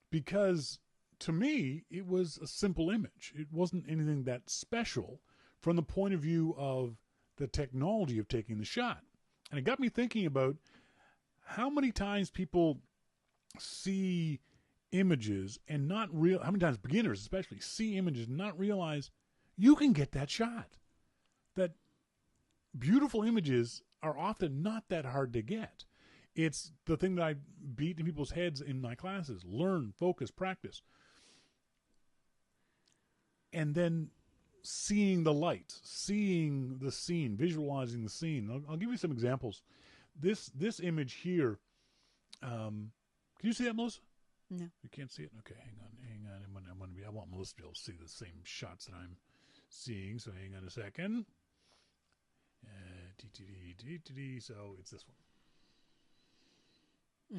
Because to me, it was a simple image. It wasn't anything that special from the point of view of the technology of taking the shot. And it got me thinking about how many times people see images and not real, how many times beginners especially see images and not realize you can get that shot. That beautiful images are often not that hard to get. It's the thing that I beat in people's heads in my classes. Learn, focus, practice. And then seeing the light, seeing the scene, visualizing the scene. I'll give you some examples. This image here, can you see that, Melissa? No. You can't see it? Okay, hang on. I want Melissa to be able to see the same shots that I'm seeing, so hang on a second. So it's this one.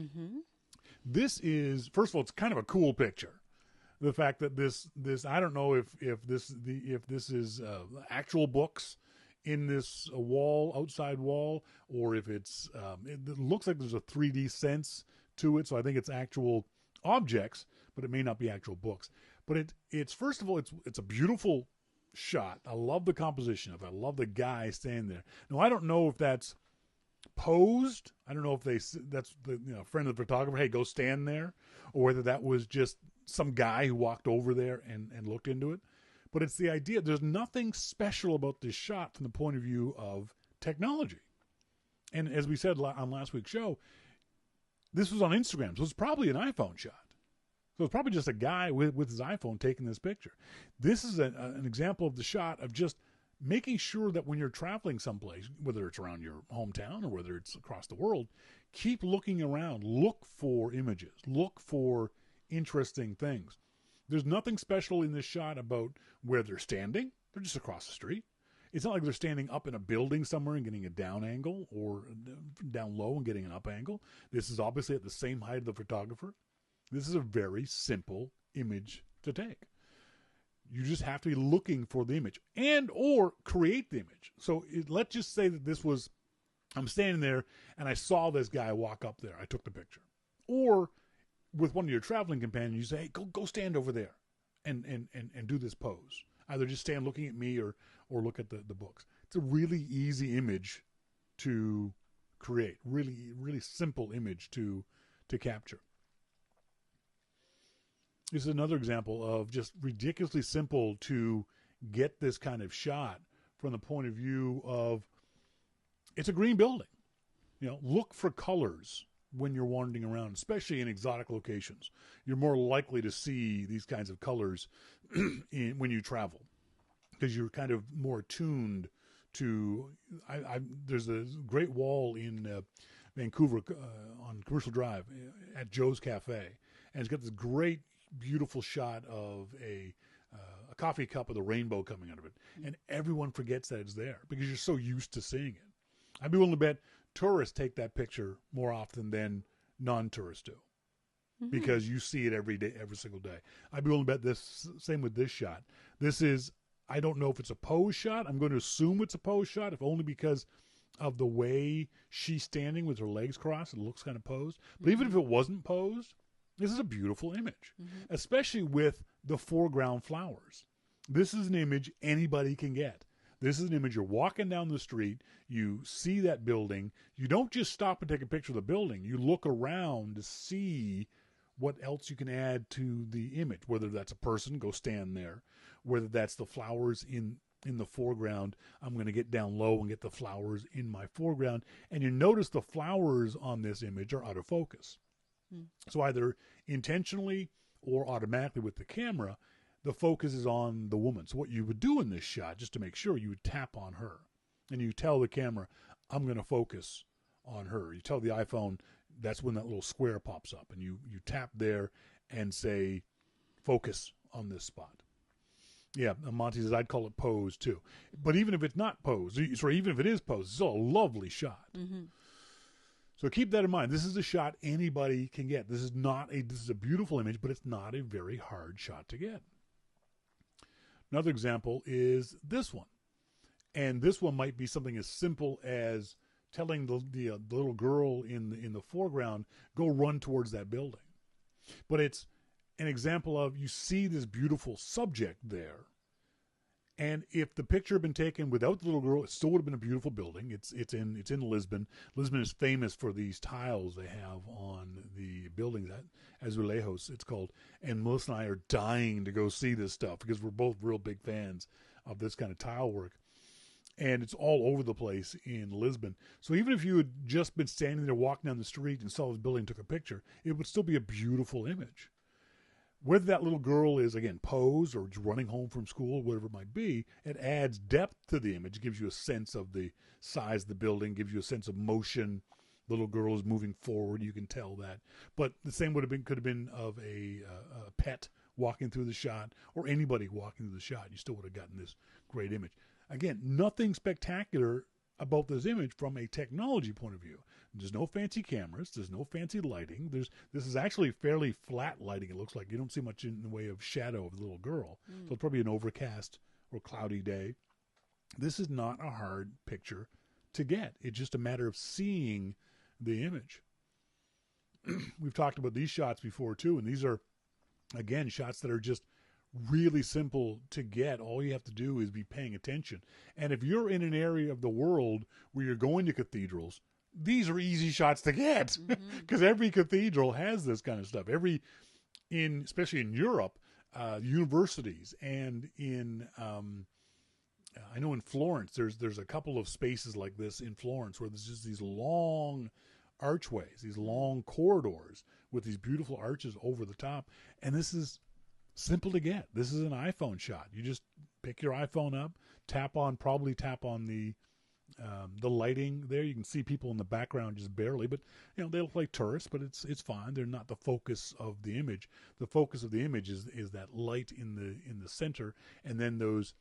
Mm-hmm. This is, first of all, it's kind of a cool picture. The fact that this I don't know if this is actual books in this outside wall, or if it's it looks like there's a 3D sense to it. So I think it's actual objects, but it may not be actual books. But it's first of all, it's a beautiful shot. I love the composition of it. I love the guy standing there. Now I don't know if that's posed. I don't know if that's the friend of the photographer. Hey, go stand there, or whether that was just some guy who walked over there and looked into it. But it's the idea. There's nothing special about this shot from the point of view of technology. And as we said on last week's show, this was on Instagram, so it's probably an iPhone shot. So it's probably just a guy with his iPhone taking this picture. This is an example of the shot of just making sure that when you're traveling someplace, whether it's around your hometown or whether it's across the world, keep looking around. Look for images. Look for interesting things. There's nothing special in this shot about where they're standing. They're just across the street. It's not like they're standing up in a building somewhere and getting a down angle, or down low and getting an up angle. This is obviously at the same height of the photographer. This is a very simple image to take. You just have to be looking for the image and or create the image. So let's just say that this was, I'm standing there and I saw this guy walk up there. I took the picture. Or with one of your traveling companions, you say, hey, go stand over there and do this pose. Either just stand looking at me or look at the books. It's a really easy image to create. Really, really simple image to capture. This is another example of just ridiculously simple to get this kind of shot from the point of view of, it's a green building. Look for colors when you're wandering around, especially in exotic locations. You're more likely to see these kinds of colors when you travel, because you're kind of more attuned to. There's a great wall in Vancouver on Commercial Drive at Joe's Cafe, and it's got this great, beautiful shot of a coffee cup with a rainbow coming out of it, and everyone forgets that it's there because you're so used to seeing it. I'd be willing to bet tourists take that picture more often than non-tourists do, because you see it every day, every single day. I'd be willing to bet this same with this shot. This is, I don't know if it's a pose shot. I'm going to assume it's a pose shot, if only because of the way she's standing with her legs crossed. It looks kind of posed. But even if it wasn't posed, this is a beautiful image, especially with the foreground flowers. This is an image anybody can get. This is an image, you're walking down the street, you see that building, you don't just stop and take a picture of the building, you look around to see what else you can add to the image, whether that's a person, go stand there, whether that's the flowers in the foreground, I'm going to get down low and get the flowers in my foreground, and you notice the flowers on this image are out of focus. So either intentionally or automatically with the camera, the focus is on the woman. So what you would do in this shot, just to make sure, you would tap on her. And you tell the camera, I'm going to focus on her. You tell the iPhone, that's when that little square pops up. And you tap there and say, focus on this spot. Yeah, Monty says I'd call it pose too. But even if it's not pose, even if it is pose, it's still a lovely shot. Mm-hmm. So keep that in mind. This is a shot anybody can get. This is a beautiful image, but it's not a very hard shot to get. Another example is this one. And this one might be something as simple as telling the little girl in the foreground, go run towards that building. But it's an example of, you see this beautiful subject there. And if the picture had been taken without the little girl, it still would have been a beautiful building. It's in Lisbon. Lisbon is famous for these tiles they have on the buildings at Azulejos, it's called. And Melissa and I are dying to go see this stuff because we're both real big fans of this kind of tile work. And it's all over the place in Lisbon. So even if you had just been standing there walking down the street and saw this building and took a picture, it would still be a beautiful image. Whether that little girl is, again, posed or just running home from school, whatever it might be, it adds depth to the image. It gives you a sense of the size of the building, gives you a sense of motion. The little girl is moving forward. You can tell that. But the same could have been of a pet walking through the shot, or anybody walking through the shot. You still would have gotten this great image. Again, nothing spectacular about this image from a technology point of view. There's no fancy cameras. There's no fancy lighting. This is actually fairly flat lighting, it looks like. You don't see much in the way of shadow of the little girl. So it's probably an overcast or cloudy day. This is not a hard picture to get. It's just a matter of seeing the image. We've talked about these shots before, too, and these are, again, shots that are just really simple to get. All you have to do is be paying attention. And if you're in an area of the world where you're going to cathedrals, these are easy shots to get because every cathedral has this kind of stuff. Especially in Europe, universities, and in I know in Florence, there's a couple of spaces like this in Florence where there's just these long archways, these long corridors with these beautiful arches over the top. And this is simple to get. This is an iPhone shot. You just pick your iPhone up, probably tap on the lighting there. You can see people in the background just barely, but they look like tourists, but it's fine. They're not the focus of the image. The focus of the image is that light in the center, and then those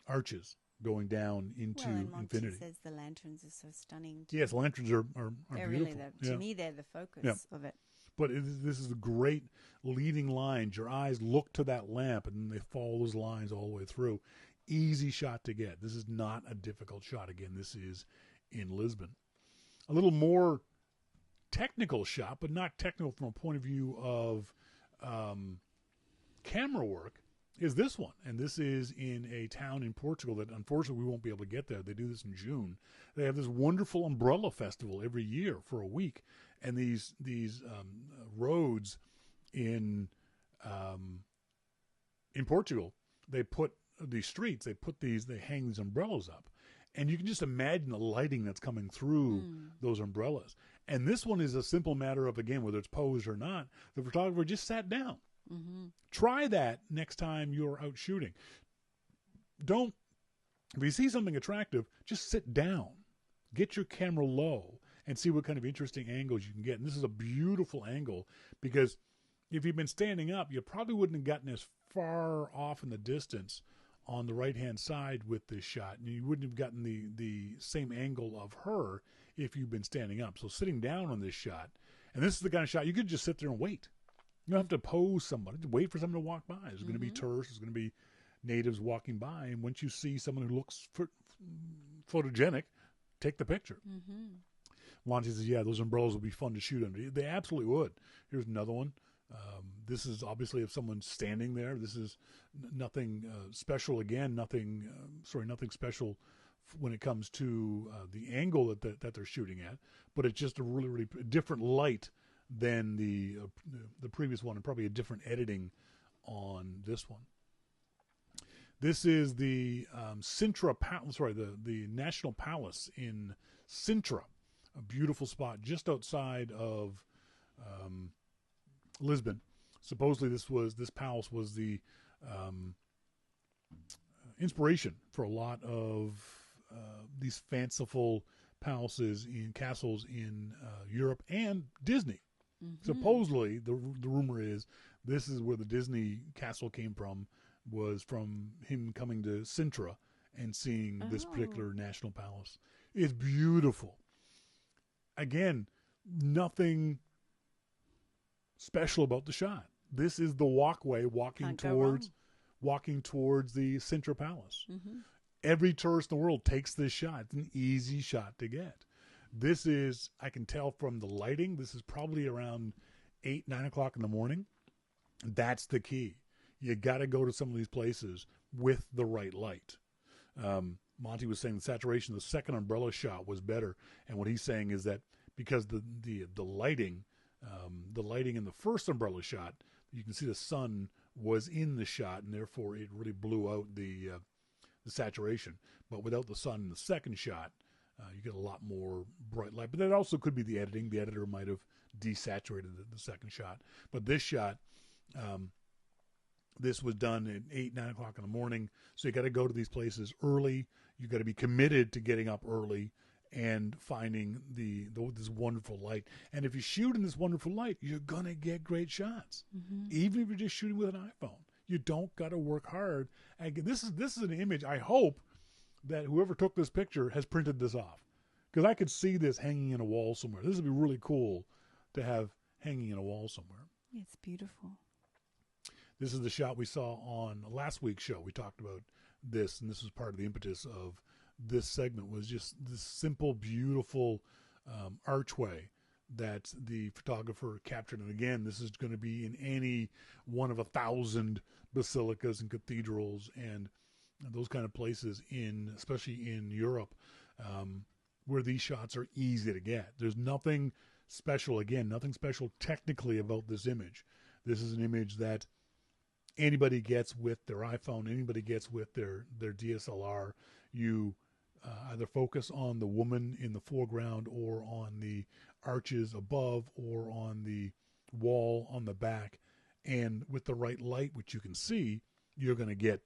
arches going down into infinity. Says the lanterns are so stunning. Yes, lanterns are they're beautiful. Really to me, they're the focus of it. But this is a great leading line. Your eyes look to that lamp, and they follow those lines all the way through. Easy shot to get. This is not a difficult shot. Again, this is in Lisbon. A little more technical shot, but not technical from a point of view of camera work, is this one. And this is in a town in Portugal that unfortunately we won't be able to get there. They do this in June. They have this wonderful umbrella festival every year for a week. And these roads in Portugal, they put these streets, they hang these umbrellas up. And you can just imagine the lighting that's coming through those umbrellas. And this one is a simple matter of, again, whether it's posed or not, the photographer just sat down. Try that next time you're out shooting. If you see something attractive, just sit down. Get your camera low and see what kind of interesting angles you can get. And this is a beautiful angle because if you'd been standing up, you probably wouldn't have gotten as far off in the distance on the right-hand side with this shot. And you wouldn't have gotten the same angle of her if you'd been standing up. So sitting down on this shot, and this is the kind of shot you could just sit there and wait. You don't have to pose somebody. Wait for someone to walk by. There's going to be tourists. There's going to be natives walking by. And once you see someone who looks photogenic, take the picture. Monty says, yeah, those umbrellas would be fun to shoot under. They absolutely would. Here's another one. This is obviously if someone's standing there. This is nothing special. Again, nothing special when it comes to the angle that they're shooting at. But it's just a really, really different light than the previous one, and probably a different editing on this one. This is the Sintra Palace, the National Palace in Sintra, a beautiful spot just outside of Lisbon. Supposedly this palace was the inspiration for a lot of these fanciful palaces in castles in Europe and Disney. Supposedly, the rumor is this is where the Disney castle came from was from him coming to Sintra and seeing this particular national palace. It's beautiful. Again, nothing special about the shot. This is the walkway walking towards the Sintra Palace. Mm-hmm. Every tourist in the world takes this shot. It's an easy shot to get. This is, I can tell from the lighting, this is probably around 8, 9 o'clock in the morning. That's the key. You got to go to some of these places with the right light. Monty was saying the saturation of the second umbrella shot was better. And what he's saying is that because the lighting in the first umbrella shot, you can see the sun was in the shot, and therefore it really blew out the saturation. But without the sun in the second shot, you get a lot more bright light. But that also could be the editing. The editor might have desaturated the second shot. But this shot, this was done at 8, 9 o'clock in the morning. So you got to go to these places early. You got to be committed to getting up early and finding this wonderful light. And if you shoot in this wonderful light, you're going to get great shots. Mm-hmm. Even if you're just shooting with an iPhone. You don't got to work hard. And this is an image, I hope, that whoever took this picture has printed this off. Because I could see this hanging in a wall somewhere. This would be really cool to have hanging in a wall somewhere. It's beautiful. This is the shot we saw on last week's show. We talked about this, and this was part of the impetus of this segment, was just this simple, beautiful archway that the photographer captured. And again, this is going to be in any one of 1,000 basilicas and cathedrals and those kind of places, especially in Europe, where these shots are easy to get. There's nothing special, nothing special technically about this image. This is an image that anybody gets with their iPhone, anybody gets with their DSLR. You either focus on the woman in the foreground or on the arches above or on the wall on the back. And with the right light, which you can see, you're going to get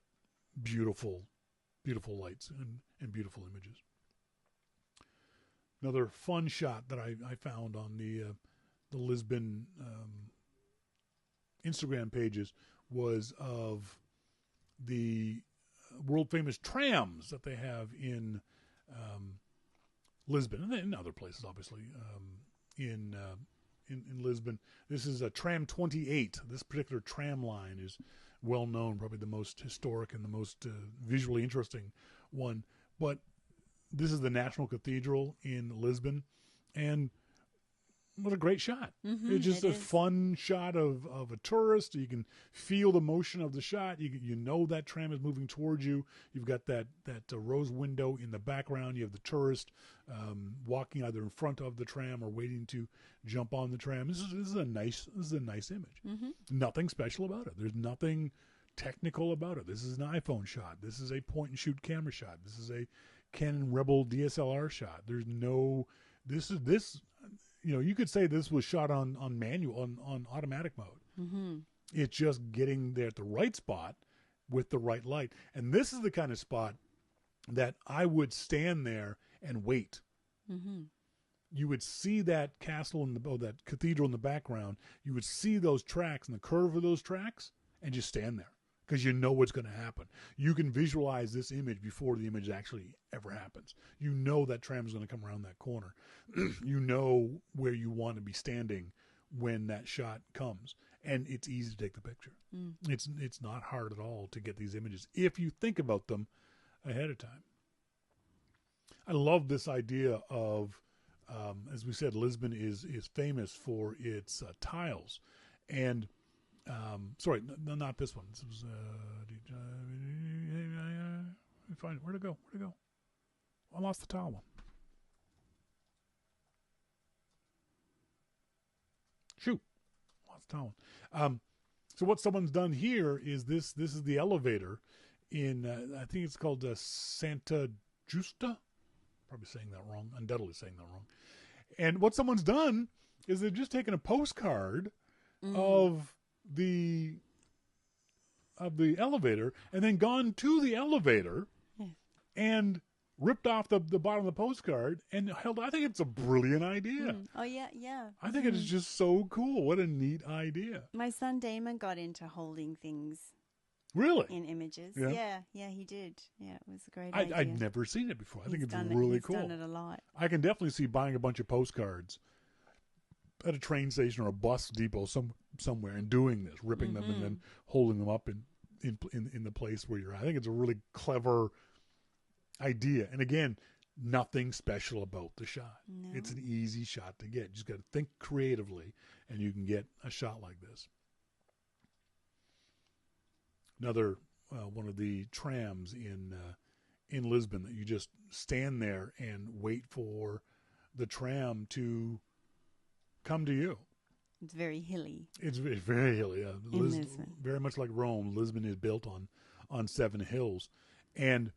beautiful, beautiful lights and beautiful images. Another fun shot that I found on the Lisbon Instagram pages was of the world famous trams that they have in Lisbon and in other places, obviously, in Lisbon. This is a tram 28. This particular tram line is well known, probably the most historic and the most visually interesting one. But this is the National Cathedral in Lisbon, and what a great shot. Mm-hmm, it's just a fun shot of a tourist. You can feel the motion of the shot. You know that tram is moving towards you. You've got that rose window in the background. You have the tourist walking either in front of the tram or waiting to jump on the tram. This is a nice image. Mm-hmm. Nothing special about it. There's nothing technical about it. This is an iPhone shot. This is a point and shoot camera shot. This is a Canon Rebel DSLR shot. There's no this. You could say this was shot on manual, on automatic mode. Mm-hmm. It's just getting there at the right spot with the right light. And this is the kind of spot that I would stand there and wait. Mm-hmm. You would see that castle that cathedral in the background. You would see those tracks and the curve of those tracks and just stand there because you know what's going to happen. You can visualize this image before the image actually ever happens. You know that tram is going to come around that corner. You know where you want to be standing when that shot comes, and it's easy to take the picture. Mm. It's not hard at all to get these images if you think about them ahead of time. I love this idea of, as we said, Lisbon is famous for its tiles, and sorry, not this one. This was let me find it. Where'd it go? I lost the tile one. Shoot, lost the tile one. So what someone's done here is this is the elevator in I think it's called Santa Justa. Probably saying that wrong. Undoubtedly saying that wrong. And what someone's done is they've just taken a postcard of the elevator and then gone to the elevator and ripped off the bottom of the postcard and held. I think it's a brilliant idea. Oh yeah. I think it is just so cool. What a neat idea. My son Damon got into holding things Really? in images. Yeah. Yeah, he did. Yeah, it was a great idea. I'd never seen it before. I think it's He's really cool. He's done it a lot. I can definitely see buying a bunch of postcards at a train station or a bus depot somewhere and doing this, ripping them and then holding them up in the place where you're at. I think it's a really clever idea. And again, nothing special about the shot. No. It's an easy shot to get. You just got to think creatively, and you can get a shot like this. Another one of the trams in Lisbon that you just stand there and wait for the tram to come to you. It's very hilly. It's very hilly. Lisbon. Very much like Rome, Lisbon is built on 7 hills, and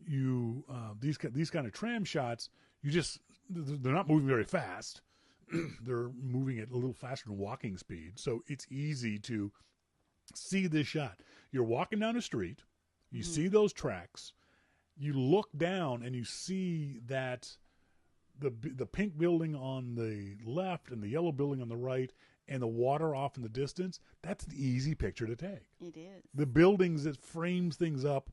you these kind of tram shots, they're not moving very fast. They're moving at a little faster than walking speed, so it's easy to see this shot. You're walking down a street, you see those tracks, you look down and you see that the pink building on the left and the yellow building on the right and the water off in the distance. That's an easy picture to take. It is. The buildings, that frames things up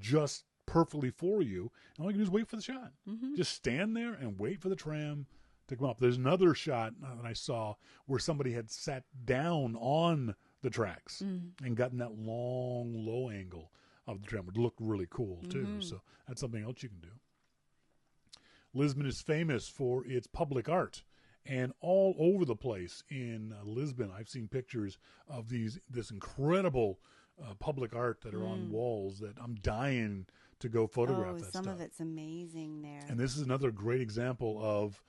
just perfectly for you. And all you can do is wait for the shot. Just stand there and wait for the tram to come up. There's another shot that I saw where somebody had sat down on the tracks and gotten that long, low angle of the tram. It looked really cool, too. So that's something else you can do. Lisbon is famous for its public art. And all over the place in Lisbon, I've seen pictures of this incredible public art that are on walls that I'm dying to go photograph that some stuff. of it's amazing there. And this is another great example of,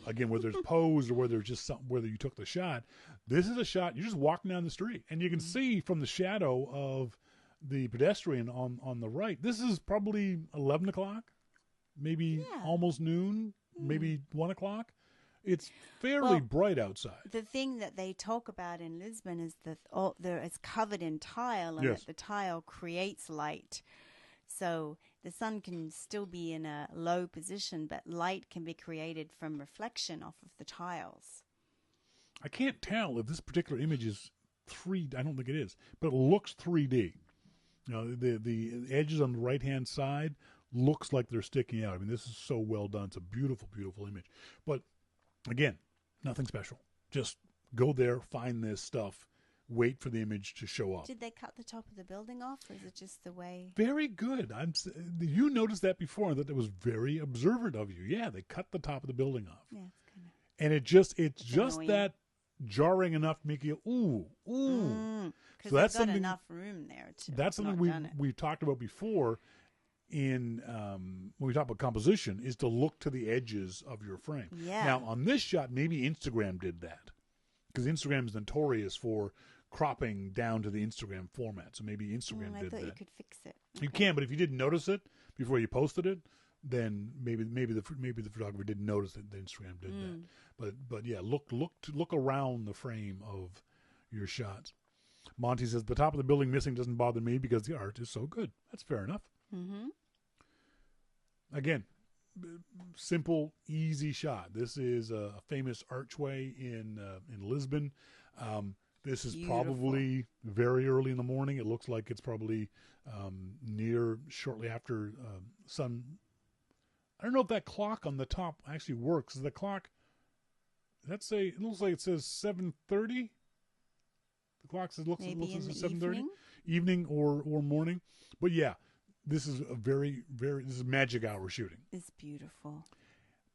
again, whether it's posed or whether it's just whether you took the shot. This is a shot, you're just walking down the street, and you can see from the shadow of the pedestrian on the right, this is probably 11 o'clock, maybe almost noon, maybe 1 o'clock. It's fairly bright outside. The thing that they talk about in Lisbon is that it's covered in tile, and that the tile creates light. So the sun can still be in a low position, but light can be created from reflection off of the tiles. I can't tell if this particular image is 3D. I don't think it is, but it looks 3D. You know, the edges on the right-hand side looks like they're sticking out. I mean, this is so well done. It's a beautiful, beautiful image. But again, nothing special. Just go there, find this stuff, wait for the image to show up. Did they cut the top of the building off, or is it just the way? Very good. You noticed that before, that it was very observant of you. Yeah, they cut the top of the building off. Yeah, it's kind of. And it's just annoying. that jarring enough to make you ooh. Because they've got enough room there. That's something we've talked about before. When we talk about composition, is to look to the edges of your frame. Yeah. Now, on this shot, maybe Instagram did that, because Instagram is notorious for cropping down to the Instagram format. So maybe Instagram did that. I thought you could fix it. Okay. You can, but if you didn't notice it before you posted it, then maybe the photographer didn't notice that Instagram did that. But yeah, look around the frame of your shots. Monty says the top of the building missing doesn't bother me because the art is so good. That's fair enough. Again, simple, easy shot. This is a famous archway in Lisbon. This is probably very early in the morning. It looks like it's probably shortly after sun. I don't know if that clock on the top actually works. Is the clock? It looks like it says 7:30. The clock says looks like 7:30, evening or morning. But yeah. This is this is magic hour shooting. It's beautiful.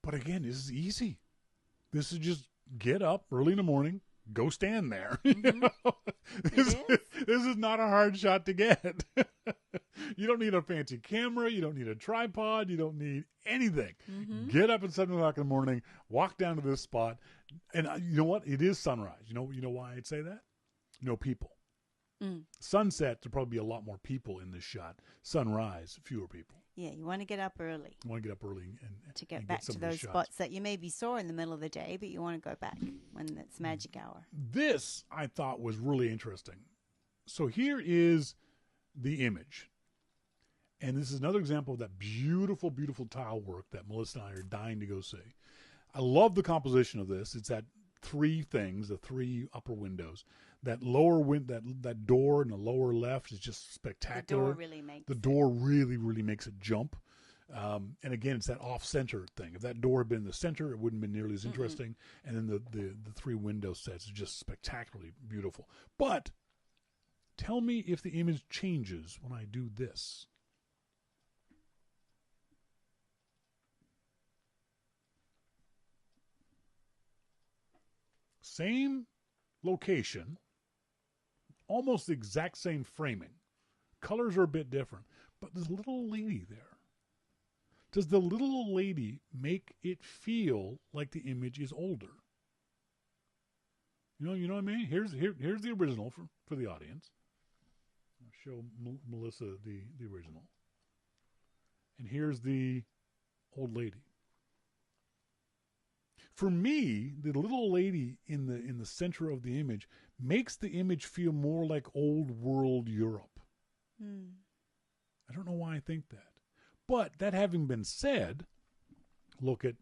But again, this is easy. This is just get up early in the morning, go stand there. This is not a hard shot to get. You don't need a fancy camera. You don't need a tripod. You don't need anything. Get up at 7 o'clock in the morning, walk down to this spot. And you know what? It is sunrise. You know why I'd say that? No people. Sunset, there'll probably be a lot more people in this shot. Sunrise, fewer people. Yeah, you want to get up early. You want to get up early and to get back to those spots that you maybe saw in the middle of the day, but you want to go back when it's magic hour. This, I thought, was really interesting. So here is the image. And this is another example of that beautiful, beautiful tile work that Melissa and I are dying to go see. I love the composition of this. It's that 3 things, the 3 upper windows. That lower that door in the lower left is just spectacular. The door really makes really makes it jump. And again, it's that off-center thing. If that door had been in the center, it wouldn't have been nearly as interesting. And then the three window sets is just spectacularly beautiful. But tell me if the image changes when I do this. Same location, almost the exact same framing. Colors are a bit different, but there's a little lady there. Does the little lady make it feel like the image is older? You know what I mean? Here's the original for the audience. I'll show Melissa the original. And here's the old lady. For me, the little lady in the center of the image makes the image feel more like old world Europe. I don't know why I think that. But that having been said, look at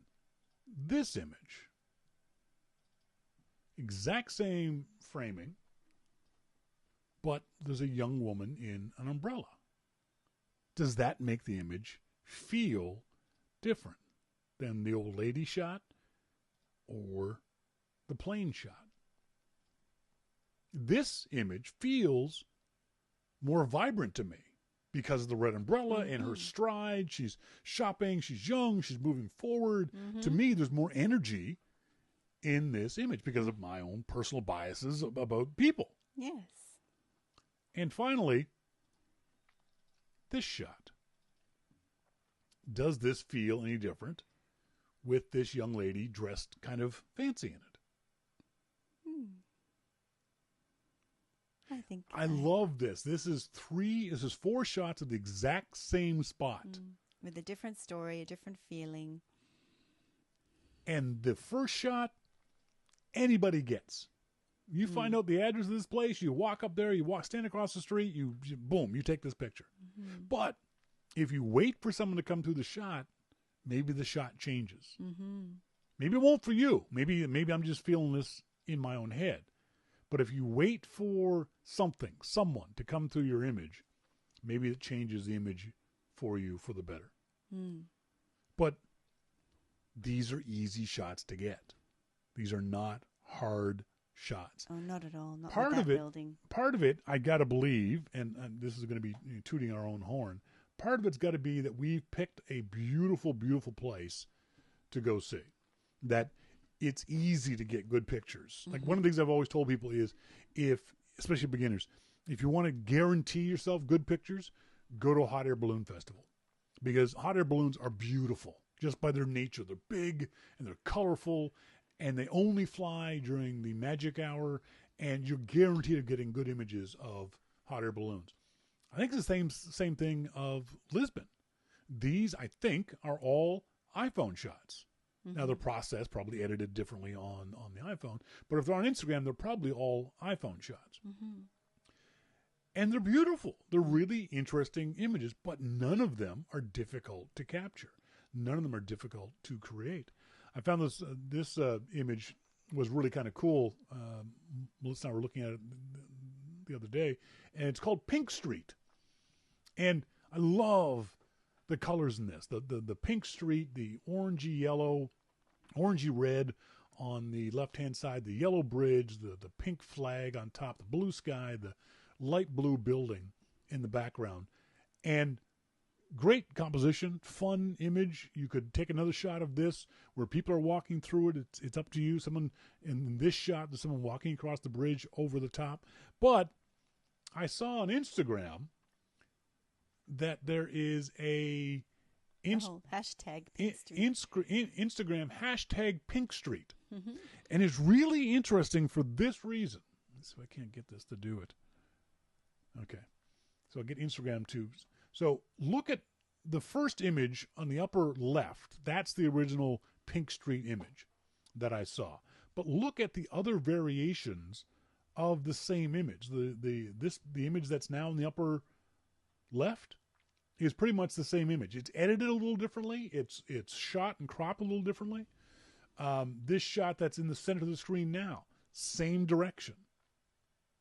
this image. Exact same framing, but there's a young woman in an umbrella. Does that make the image feel different than the old lady shot or the plane shot? This image feels more vibrant to me because of the red umbrella and her stride. She's shopping, she's young, she's moving forward. To me, there's more energy in this image because of my own personal biases about people. Yes. And finally, this shot. Does this feel any different with this young lady dressed kind of fancy in it? I think I love this. This is 4 shots of the exact same spot. with a different story, a different feeling. And the first shot, anybody gets. You find out the address of this place, you walk up there, stand across the street, boom, you take this picture. But if you wait for someone to come through the shot, maybe the shot changes. Maybe it won't for you. Maybe I'm just feeling this in my own head. But if you wait for someone to come through your image, maybe it changes the image for you for the better. But these are easy shots to get. These are not hard shots. Oh, not at all. Not Part with of that it, building. part of it, I got to believe, and this is going to be tooting our own horn, part of it's got to be that we've picked a beautiful, beautiful place to go see. That it's easy to get good pictures. Like one of the things I've always told people is, especially beginners, if you want to guarantee yourself good pictures, go to a hot air balloon festival. Because hot air balloons are beautiful just by their nature. They're big and they're colorful and they only fly during the magic hour, and you're guaranteed of getting good images of hot air balloons. I think it's the same thing of Lisbon. These, I think, are all iPhone shots. Now, they're processed, probably edited differently on the iPhone. But if they're on Instagram, they're probably all iPhone shots. And they're beautiful. They're really interesting images, but none of them are difficult to capture. None of them are difficult to create. I found this image was really kind of cool. Melissa and I were looking at it the other day, and it's called Pink Street. And I love the colors in this. The pink street, the orangey yellow, orangey red on the left-hand side, the yellow bridge, the pink flag on top, the blue sky, the light blue building in the background. And great composition, fun image. You could take another shot of this where people are walking through it. It's up to you. Someone in this shot, there's someone walking across the bridge over the top. But I saw on Instagram that there is a hashtag Pink Street. Instagram hashtag Pink Street. And it's really interesting for this reason. So I can't get this to do it. Okay. So I'll get Instagram too. So look at the first image on the upper left. That's the original Pink Street image that I saw. But look at the other variations of the same image. The image that's now in the upper left is pretty much the same image. It's edited a little differently. It's shot and cropped a little differently. This shot that's in the center of the screen now, same direction.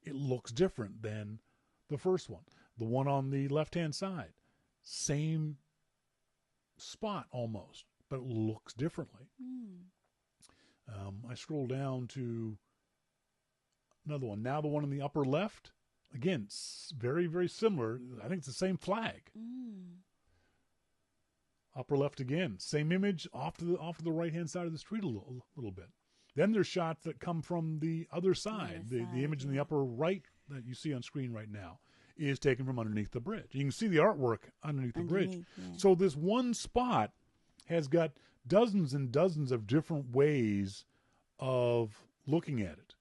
it looks different than the first one. The one on the left-hand side, same spot almost, but it looks differently. I scroll down to another one. Now the one in the upper left, again, very, very similar. I think it's the same flag. Upper left again, same image off to the right-hand side of the street a little bit. Then there's shots that come from the other side. The image in the upper right that you see on screen right now is taken from underneath the bridge. You can see the artwork underneath the bridge. Yeah. So this one spot has got dozens and dozens of different ways of looking at it.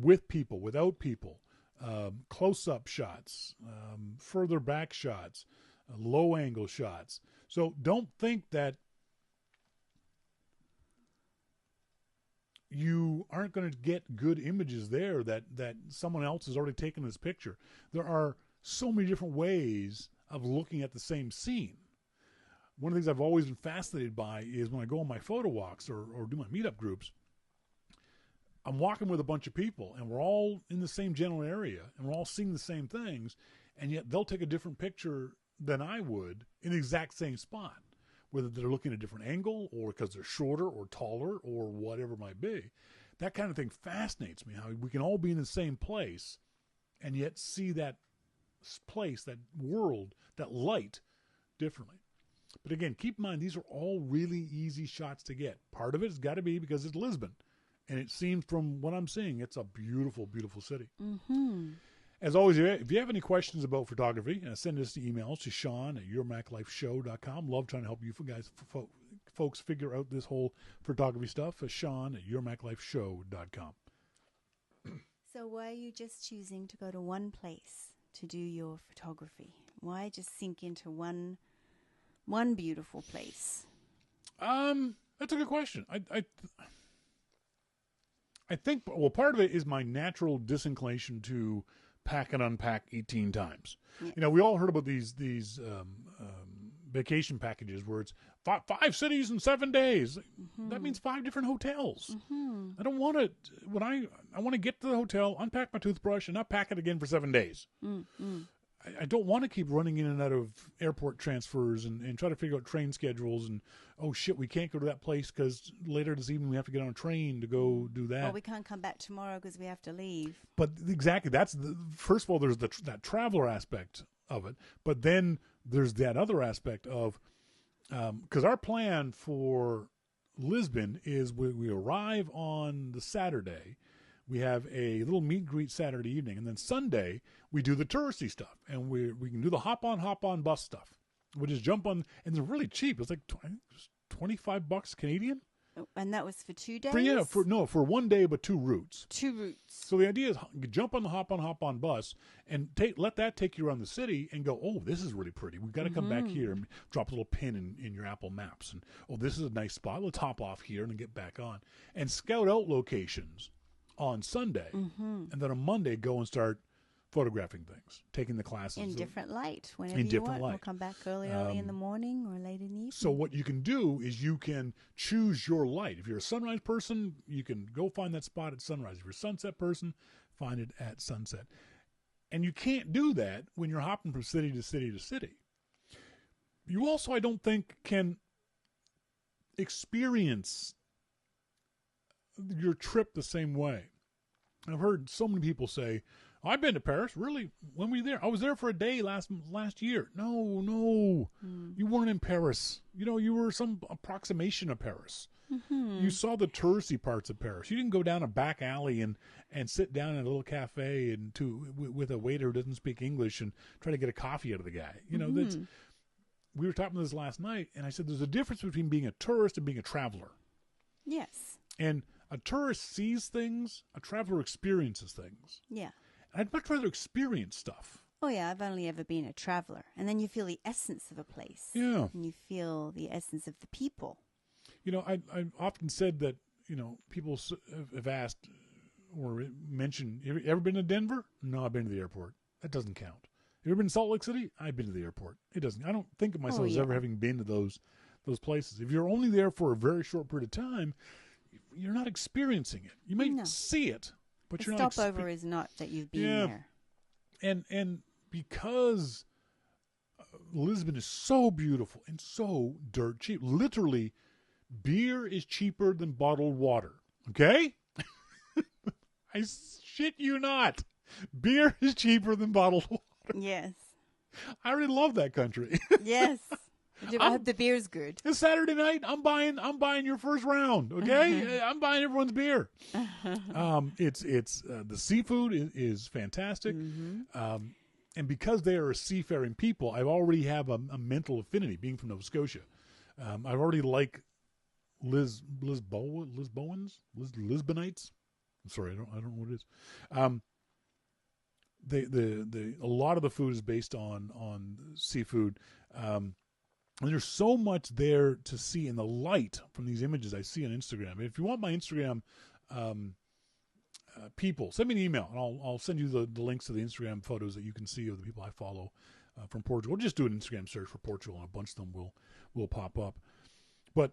With people, without people, close-up shots, further back shots, low-angle shots. So don't think that you aren't going to get good images there that someone else has already taken this picture. There are so many different ways of looking at the same scene. One of the things I've always been fascinated by is when I go on my photo walks or do my meetup groups, I'm walking with a bunch of people, and we're all in the same general area, and we're all seeing the same things, and yet they'll take a different picture than I would in the exact same spot, whether they're looking at a different angle or because they're shorter or taller or whatever it might be. That kind of thing fascinates me, how we can all be in the same place and yet see that place, that world, that light differently. But again, keep in mind, these are all really easy shots to get. Part of it has got to be because it's Lisbon. And it seems from what I'm seeing, it's a beautiful, beautiful city. As always, if you have any questions about photography, send us the emails to Shawn at yourmaclifeshow.com. Love trying to help you guys, folks, figure out this whole photography stuff. Shawn at yourmaclifeshow.com. So why are you just choosing to go to one place to do your photography? Why just sink into one beautiful place? That's a good question. I think, well, part of it is my natural disinclination to pack and unpack 18 times. Yeah. You know, we all heard about these vacation packages where it's 5 cities in 7 days. That means 5 different hotels. I don't want to, I want to get to the hotel, unpack my toothbrush, and not pack it again for 7 days. I don't want to keep running in and out of airport transfers and try to figure out train schedules and, oh, shit, we can't go to that place because later this evening we have to get on a train to go do that. Or we can't come back tomorrow because we have to leave. But exactly, first of all, there's that traveler aspect of it. But then there's that other aspect of, because our plan for Lisbon is we arrive on the Saturday. We have a little meet and greet Saturday evening, and then Sunday we do the touristy stuff, and we can do the hop on bus stuff. We just jump on, and they're really cheap. It's like $25 Canadian. And that was for 2 days? For 1 day, but 2 routes. 2 routes. So the idea is you jump on the hop on bus and let that take you around the city and go, oh, this is really pretty. We've got to come back here and drop a little pin in your Apple Maps. And, oh, this is a nice spot. Let's hop off here and then get back on. And scout out locations on Sunday, and then on Monday go and start photographing things, taking the classes in different light whenever you want. We'll come back early in the morning or late in the evening. So what you can do is you can choose your light. If you're a sunrise person, you can go find that spot at sunrise. If you're a sunset person, find it at sunset. And you can't do that when you're hopping from city to city to city. You also, I don't think, can experience your trip the same way. I've heard so many people say, I've been to Paris. Really? When were you there? I was there for a day last year. No. You weren't in Paris. You know, you were some approximation of Paris. You saw the touristy parts of Paris. You didn't go down a back alley and sit down in a little cafe with a waiter who doesn't speak English and try to get a coffee out of the guy. You know, we were talking about this last night, and I said there's a difference between being a tourist and being a traveler. Yes. And a tourist sees things, a traveler experiences things. Yeah. I'd much rather experience stuff. Oh, yeah, I've only ever been a traveler. And then you feel the essence of a place. Yeah. And you feel the essence of the people. You know, I've often said that, you know, people have asked or mentioned, have you ever been to Denver? No, I've been to the airport. That doesn't count. Have you ever been to Salt Lake City? I've been to the airport. It doesn't. I don't think of myself as ever having been to those places. If you're only there for a very short period of time, you're not experiencing it. You may see it, But a you're not stopover is not that you've been there. And because Lisbon is so beautiful and so dirt cheap. Literally, beer is cheaper than bottled water. Okay? I shit you not. Beer is cheaper than bottled water. Yes. I really love that country. Yes. I hope the beer's good. It's Saturday night. I'm buying your first round. Okay, I'm buying everyone's beer. It's the seafood is fantastic, and because they are a seafaring people, I already have a mental affinity. Being from Nova Scotia, I already like Lisbonians. I'm sorry, I don't know what it is. A lot of the food is based on seafood. And there's so much there to see in the light from these images I see on Instagram. If you want my Instagram people, send me an email, and I'll send you the links to the Instagram photos that you can see of the people I follow from Portugal. Just do an Instagram search for Portugal, and a bunch of them will pop up. But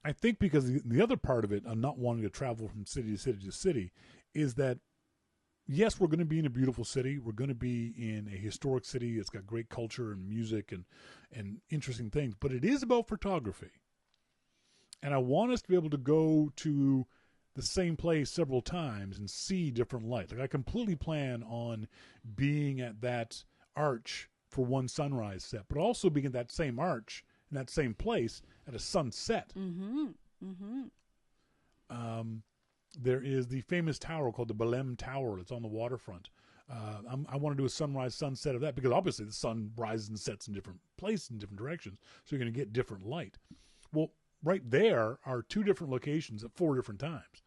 I think because the other part of it, I'm not wanting to travel from city to city to city, is that yes, we're going to be in a beautiful city. We're going to be in a historic city. It's got great culture and music and interesting things. But it is about photography. And I want us to be able to go to the same place several times and see different light. Like I completely plan on being at that arch for one sunrise set, but also being at that same arch in that same place at a sunset. Mm-hmm. Mm-hmm. There is the famous tower called the Belém Tower. It's on the waterfront. I want to do a sunrise, sunset of that because obviously the sun rises and sets in different places, in different directions, so you're going to get different light. Well, right there are two different locations at 4 different times.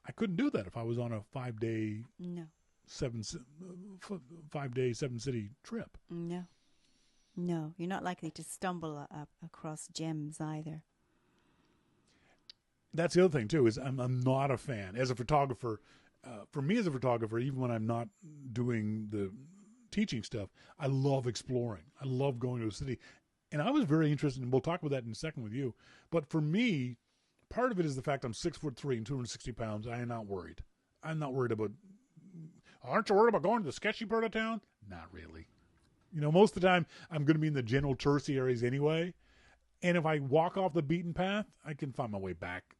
I couldn't do that if I was on a 5-day, 7-city trip. No, you're not likely to stumble across gems either. That's the other thing too. Is I'm not a fan as a photographer. For me as a photographer, even when I'm not doing the teaching stuff, I love exploring. I love going to a city, and I was very interested. And we'll talk about that in a second with you. But for me, part of it is the fact I'm 6'3" and 260 pounds. I am not worried. I'm not worried about. Aren't you worried about going to the sketchy part of town? Not really. You know, most of the time I'm going to be in the general touristy areas anyway. And if I walk off the beaten path, I can find my way back,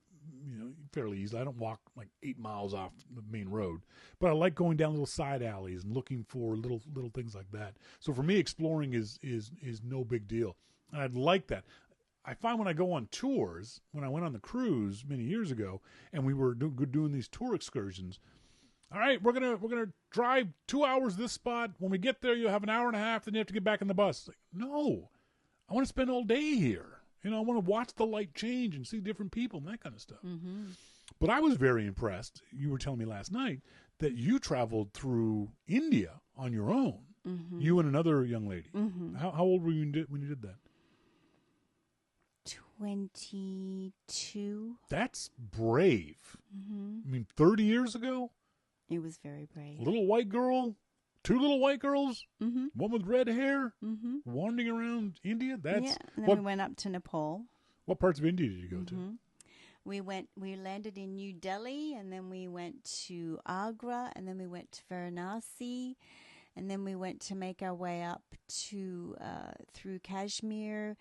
you know, fairly easily. I don't walk like 8 miles off the main road, but I like going down little side alleys and looking for little things like that. So for me, exploring is no big deal. And I'd like that. I find when I go on tours, when I went on the cruise many years ago, and we were doing these tour excursions. All right, we're gonna drive 2 hours this spot. When we get there, you'll have an hour and a half. Then you have to get back in the bus. Like, no, I want to spend all day here. You know, I want to watch the light change and see different people and that kind of stuff. Mm-hmm. But I was very impressed. You were telling me last night that you traveled through India on your own. Mm-hmm. You and another young lady. Mm-hmm. How old were you when you did that? 22. That's brave. Mm-hmm. I mean, 30 years ago? It was very brave. Little white girl? 2 little white girls? Mm-hmm. One with red hair? Mm-hmm. Wandering around India? And then we went up to Nepal. What parts of India did you go to? We landed in New Delhi, and then we went to Agra, and then we went to Varanasi, and then we went to make our way up to through Kashmir,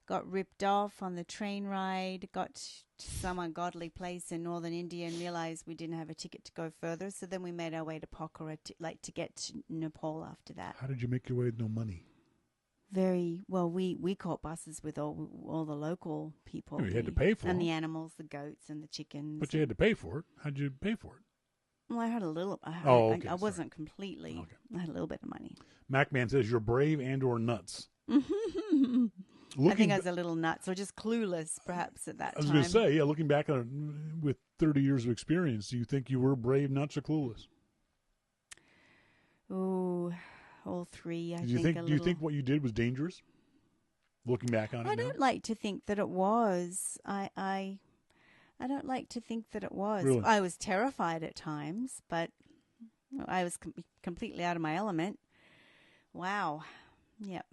got ripped off on the train ride, got to some ungodly place in northern India and realized we didn't have a ticket to go further. So then we made our way to Pokhara to get to Nepal after that. How did you make your way with no money? Very well. We caught buses with all the local people. You had to pay for and them. the animals, the goats and the chickens. But you had to pay for it. How did you pay for it? Well, I had a little. Okay, I wasn't completely. Okay. I had a little bit of money. MacMan says you're brave and/or nuts. I think I was a little nuts or just clueless, perhaps, at that time. I was going to say, yeah, looking back on it with 30 years of experience, do you think you were brave, nuts, or clueless? Oh, all three. Do you think what you did was dangerous? Looking back on it, I don't like to think that it was. I don't like to think that it was. Really? I was terrified at times, but I was completely out of my element. Wow. Yep.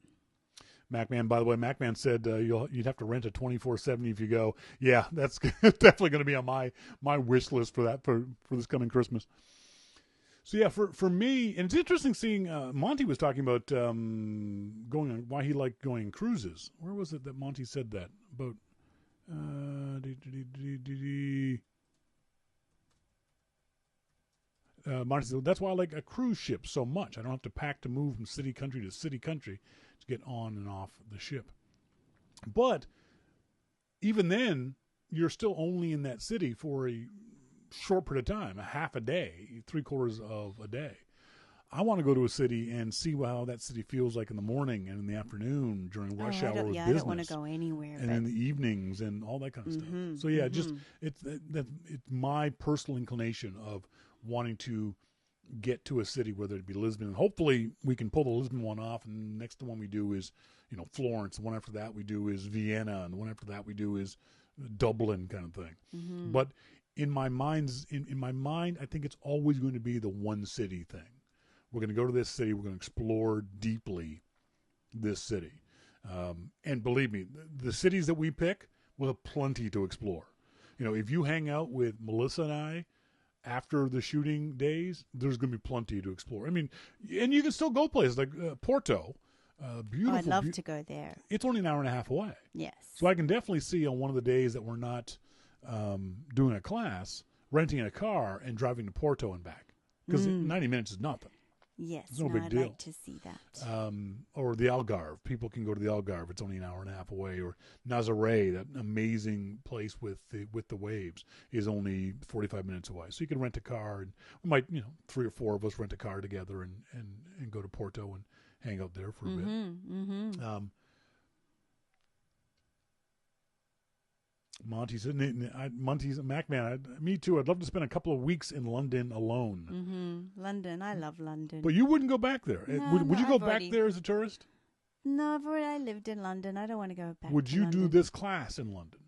MacMan, by the way, MacMan said you'd have to rent a 24/70 if you go. Yeah, that's definitely going to be on my wish list for that for this coming Christmas. So yeah, for me, and it's interesting seeing Monty was talking about going on why he liked going on cruises. Where was it that Monty said that about? Monty said that's why I like a cruise ship so much. I don't have to pack to move from city country to city country to get on and off the ship. But even then, you're still only in that city for a short period of time, a half a day, 3/4 of a day. I want to go to a city and see how that city feels like in the morning and in the afternoon during rush hour of business. I don't want to go anywhere. And in the evenings and all that kind of stuff. So yeah, just it's my personal inclination of wanting to get to a city, whether it be Lisbon. Hopefully we can pull the Lisbon one off, and the next one we do is, Florence. The one after that we do is Vienna, and the one after that we do is Dublin, kind of thing. But in my mind, I think it's always going to be the one city thing. We're going to go to this city. We're going to explore deeply this city. And believe me, the cities that we pick will have plenty to explore. If you hang out with Melissa and I after the shooting days, there's going to be plenty to explore. I mean, and you can still go places like Porto. Beautiful. I'd love to go there. It's only an hour and a half away. Yes. So I can definitely see on one of the days that we're not doing a class, renting a car and driving to Porto and back. Because 90 minutes is nothing. Yes, it's no big I'd deal. like to see that. Or the Algarve. People can go to the Algarve. It's only an hour and a half away. Or Nazaré, that amazing place with the waves, is only 45 minutes away. So you can rent a car, and we might, 3 or 4 of us rent a car together and go to Porto and hang out there for a bit. Monty said, Monty's MacMan, me too. I'd love to spend a couple of weeks in London alone. London, I love London. But you wouldn't go back there. No, would you go back there as a tourist? No, I lived in London. I don't want to go back. Would you do this class in London?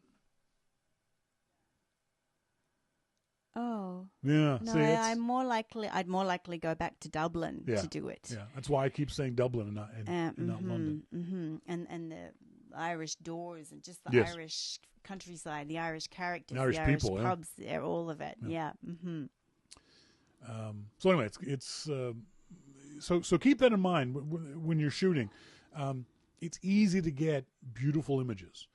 Oh. Yeah. No, see, I'd more likely go back to Dublin to do it. Yeah, that's why I keep saying Dublin and not London. And the Irish doors and just the Irish countryside, the Irish characters, the Irish people, pubs, there, all of it. Yeah. So anyway, it's so keep that in mind when you're shooting. It's easy to get beautiful images.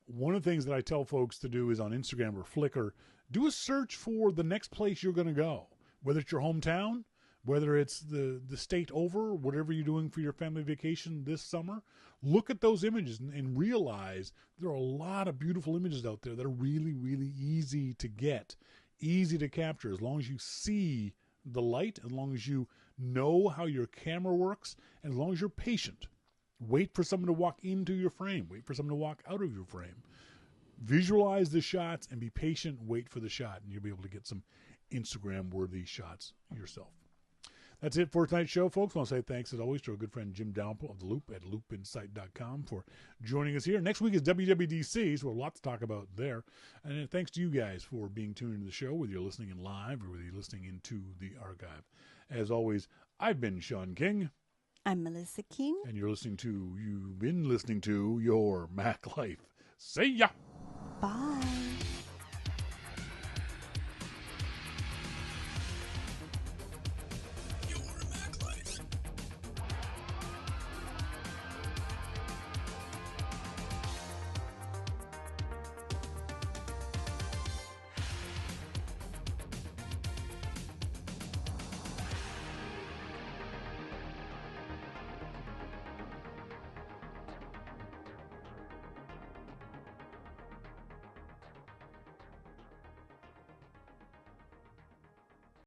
One of the things that I tell folks to do is on Instagram or Flickr, do a search for the next place you're going to go, whether it's your hometown, whether it's the state over, whatever you're doing for your family vacation this summer. Look at those images and realize there are a lot of beautiful images out there that are really, really easy to get, easy to capture, as long as you see the light, as long as you know how your camera works, and as long as you're patient. Wait for someone to walk into your frame. Wait for someone to walk out of your frame. Visualize the shots and be patient. Wait for the shot, and you'll be able to get some Instagram-worthy shots yourself. That's it for tonight's show, folks. I want to say thanks, as always, to our good friend Jim Dalrymple of The Loop at loopinsight.com for joining us here. Next week is WWDC, so we'll have a lot to talk about there. And thanks to you guys for being tuned into the show, whether you're listening in live or whether you're listening into the archive. As always, I've been Shawn King. I'm Melissa King. And you've been listening to Your Mac Life. See ya! Bye.